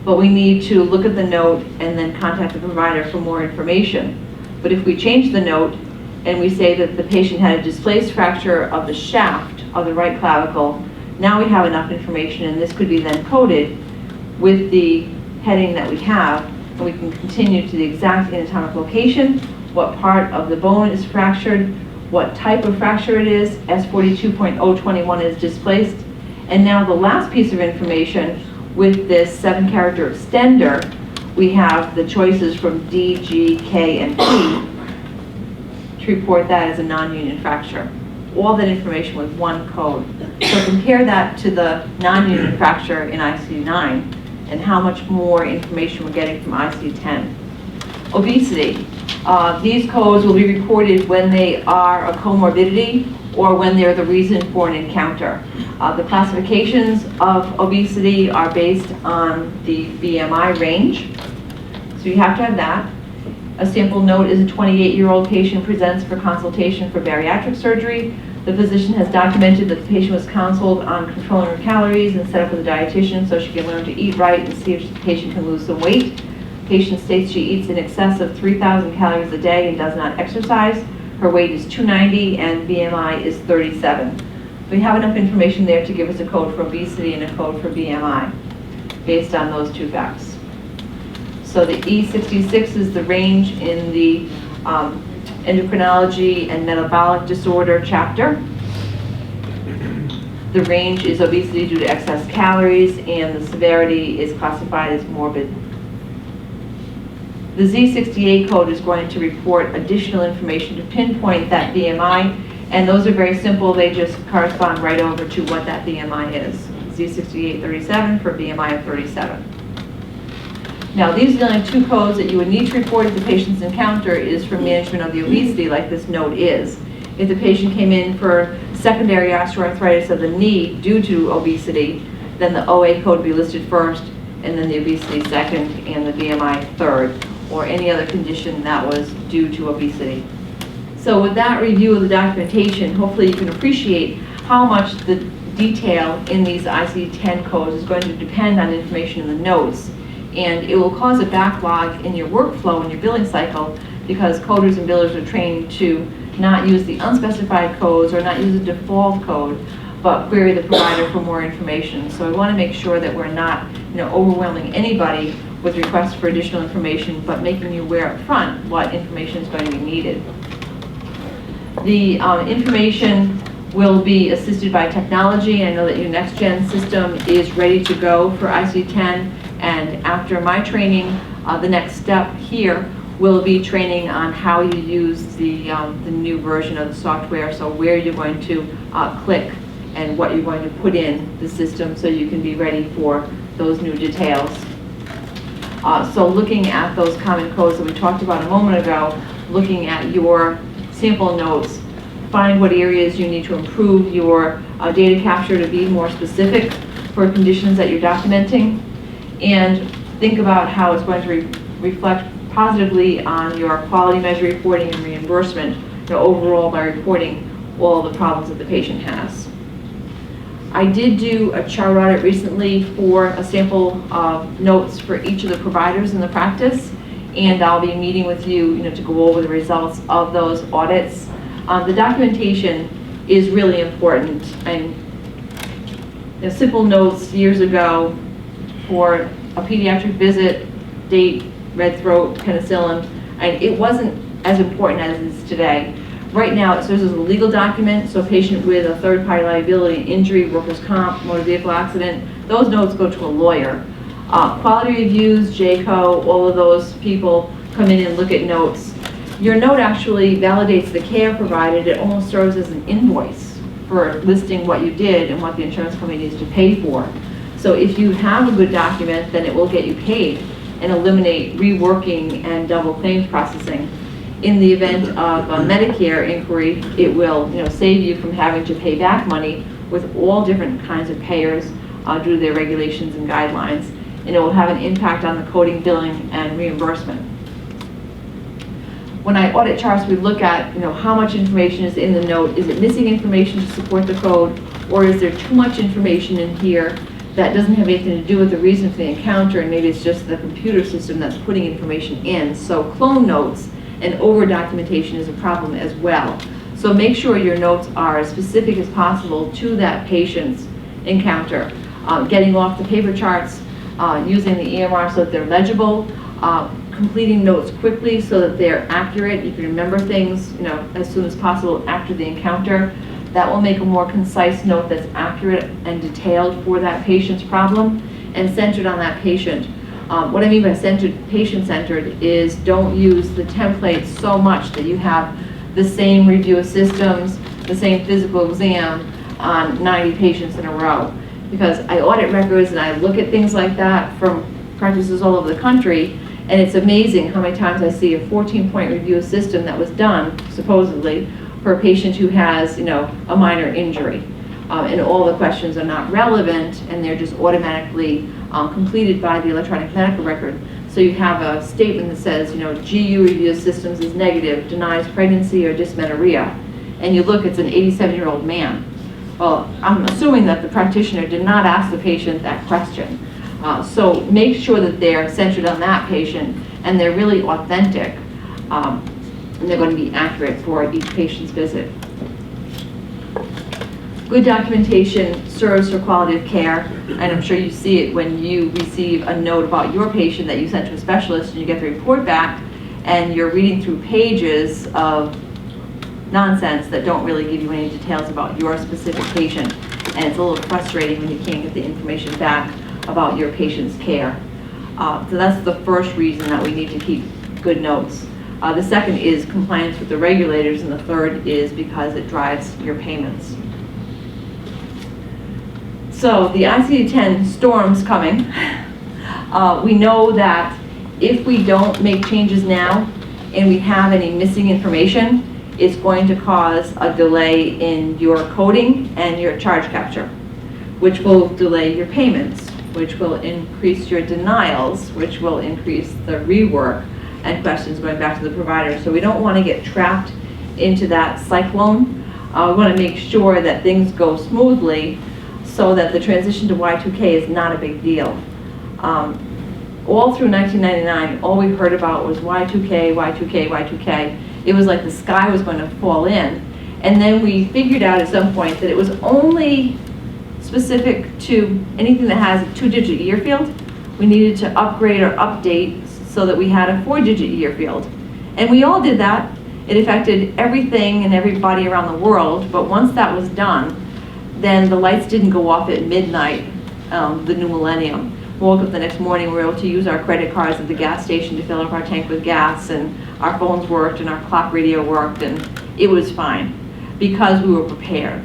but we need to look at the note and then contact the provider for more information. But if we change the note and we say that the patient had a displaced fracture of the shaft of the right clavicle, now we have enough information, and this could be then coded with the heading that we have, and we can continue to the exact anatomic location, what part of the bone is fractured, what type of fracture it is, S42.021 is displaced, and now the last piece of information with this 7-character extender, we have the choices from D, G, K, and P to report that as a non-union fracture. All that information with one code. So compare that to the non-union fracture in ICD-9 and how much more information we're getting from ICD-10. Obesity. These codes will be reported when they are a comorbidity or when they're the reason for an encounter. The classifications of obesity are based on the BMI range, so you have to have that. A sample note is a 28-year-old patient presents for consultation for bariatric surgery. The physician has documented that the patient was counseled on controlling her calories and set up with a dietitian so she can learn to eat right and see if the patient can lose some weight. Patient states she eats in excess of 3,000 calories a day and does not exercise. Her weight is 290 and BMI is 37. We have enough information there to give us a code for obesity and a code for BMI based on those two facts. So the E66 is the range in the endocrinology and metabolic disorder chapter. The range is obesity due to excess calories, and the severity is classified as morbid. The Z68 code is going to report additional information to pinpoint that BMI, and those are very simple. They just correspond right over to what that BMI is. Z6837 for BMI of 37. Now, these are the only two codes that you would need to report if the patient's encounter is for management of the obesity, like this note is. If the patient came in for secondary osteoarthritis of the knee due to obesity, then the OA code would be listed first, and then the obesity second, and the BMI third, or any other condition that was due to obesity. So with that review of the documentation, hopefully you can appreciate how much the detail in these ICD-10 codes is going to depend on information in the notes. And it will cause a backlog in your workflow and your billing cycle because coders and billers are trained to not use the unspecified codes or not use a default code, but query the provider for more information. So we want to make sure that we're not overwhelming anybody with requests for additional information, but making you aware up front what information is going to be needed. The information will be assisted by technology. I know that your next-gen system is ready to go for ICD-10. And after my training, the next step here will be training on how you use the new version of the software, so where you're going to click and what you're going to put in the system so you can be ready for those new details. So looking at those common codes that we talked about a moment ago, looking at your sample notes, find what areas you need to improve your data capture to be more specific for conditions that you're documenting, and think about how it's going to reflect positively on your quality measure reporting and reimbursement overall by reporting all the problems that the patient has. I did do a chart audit recently for a sample of notes for each of the providers in the practice, and I'll be meeting with you, to go over the results of those audits. The documentation is really important, and simple notes years ago for a pediatric visit, date, red throat, penicillin, And it wasn't as important as it is today. Right now, it serves as a legal document, so a patient with a third-party liability, injury, workers' comp, motor vehicle accident, those notes go to a lawyer. Quality reviews, JCO, all of those people come in and look at notes. Your note actually validates the care provided. It almost serves as an invoice for listing what you did and what the insurance company needs to pay for. So if you have a good document, then it will get you paid and eliminate reworking and double claims processing. In the event of a Medicare inquiry, it will save you from having to pay back money with all different kinds of payers due to their regulations and guidelines. And it will have an impact on the coding, billing, and reimbursement. When I audit charts, we look at how much information is in the note. Is it missing information to support the code, or is there too much information in here that doesn't have anything to do with the reason for the encounter, and maybe it's just the computer system that's putting information in. So clone notes and over documentation is a problem as well. So make sure your notes are as specific as possible to that patient's encounter. Getting off the paper charts, using the EMR so that they're legible, completing notes quickly so that they're accurate. You can remember things as soon as possible after the encounter. That will make a more concise note that's accurate and detailed for that patient's problem and centered on that patient. What I mean by patient-centered is don't use the templates so much that you have the same review of systems, the same physical exam on 90 patients in a row. Because I audit records and I look at things like that from practices all over the country, and it's amazing how many times I see a 14-point review of system that was done, supposedly, for a patient who has a minor injury. And all the questions are not relevant, and they're just automatically completed by the electronic medical record. So you have a statement that says, GU review of systems is negative, denies pregnancy or dysmenorrhea. And you look, it's an 87-year-old man. Well, I'm assuming that the practitioner did not ask the patient that question. So make sure that they're centered on that patient and they're really authentic. And they're going to be accurate for each patient's visit. Good documentation serves for quality of care, and I'm sure you see it when you receive a note about your patient that you sent to a specialist and you get the report back and you're reading through pages of nonsense that don't really give you any details about your specific patient, and it's a little frustrating when you can't get the information back about your patient's care. So that's the first reason that we need to keep good notes. The second is compliance with the regulators, and the third is because it drives your payments. So the ICD-10 storm's coming. We know that if we don't make changes now and we have any missing information, it's going to cause a delay in your coding and your charge capture, which will delay your payments, which will increase your denials, which will increase the rework and questions going back to the provider. So we don't want to get trapped into that cyclone. We want to make sure that things go smoothly so that the transition to Y2K is not a big deal. All through 1999, all we heard about was Y2K, Y2K, Y2K. It was like the sky was going to fall in. And then we figured out at some point that it was only specific to anything that has a 2-digit year field. We needed to upgrade or update so that we had a 4-digit year field. And we all did that. It affected everything and everybody around the world, but once that was done, then the lights didn't go off at midnight, the new millennium. We woke up the next morning, we were able to use our credit cards at the gas station to fill up our tank with gas, and our phones worked and our clock radio worked, and it was fine because we were prepared.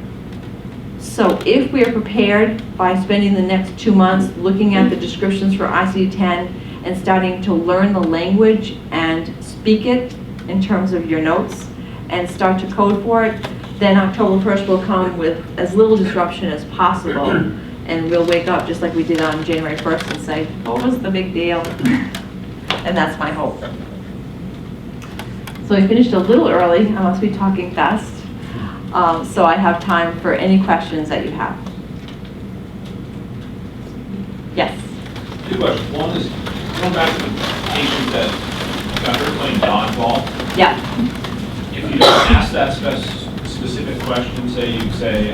So if we are prepared by spending the next 2 months looking at the descriptions for ICD-10 and starting to learn the language and speak it in terms of your notes and start to code for it, then October 1st will come with as little disruption as possible, and we'll wake up just like we did on January 1st and say, what was the big deal? And that's my hope. So we finished a little early, I must be talking fast, so I have time for any questions that you have. Yes? 2 questions. One is, going back to the patient that got hurt playing dodgeball. Yeah. If you don't ask that specific question, say you say,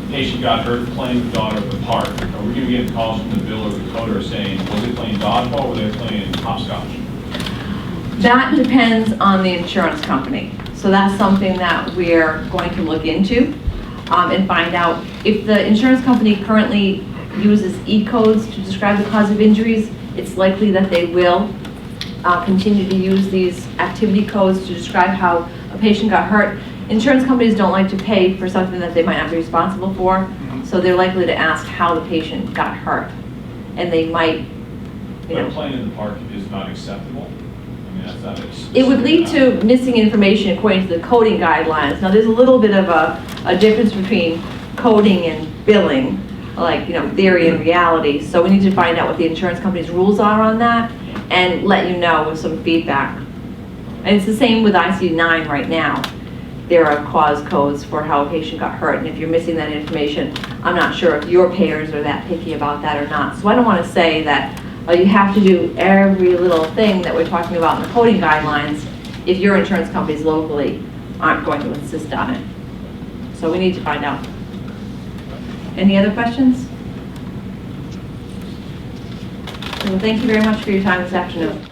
patient got hurt playing with daughter at the park. Are we going to get calls from the bill or the coder saying, was they playing dodgeball or were they playing hopscotch? That depends on the insurance company. So that's something that we're going to look into and find out. If the insurance company currently uses E-codes to describe the cause of injuries, it's likely that they will continue to use these activity codes to describe how a patient got hurt. Insurance companies don't like to pay for something that they might not be responsible for, so they're likely to ask how the patient got hurt. And they might, But playing in the park is not acceptable? I mean, that's not a... it would lead to missing information according to the coding guidelines. Now, there's a little bit of a difference between coding and billing, like, theory and reality. So we need to find out what the insurance company's rules are on that and let you know with some feedback. And it's the same with ICD-9 right now. There are cause codes for how a patient got hurt, and if you're missing that information, I'm not sure if your payers are that picky about that or not. So I don't want to say that you have to do every little thing that we're talking about in the coding guidelines if your insurance companies locally aren't going to insist on it. So we need to find out. Any other questions? Well, thank you very much for your time this afternoon.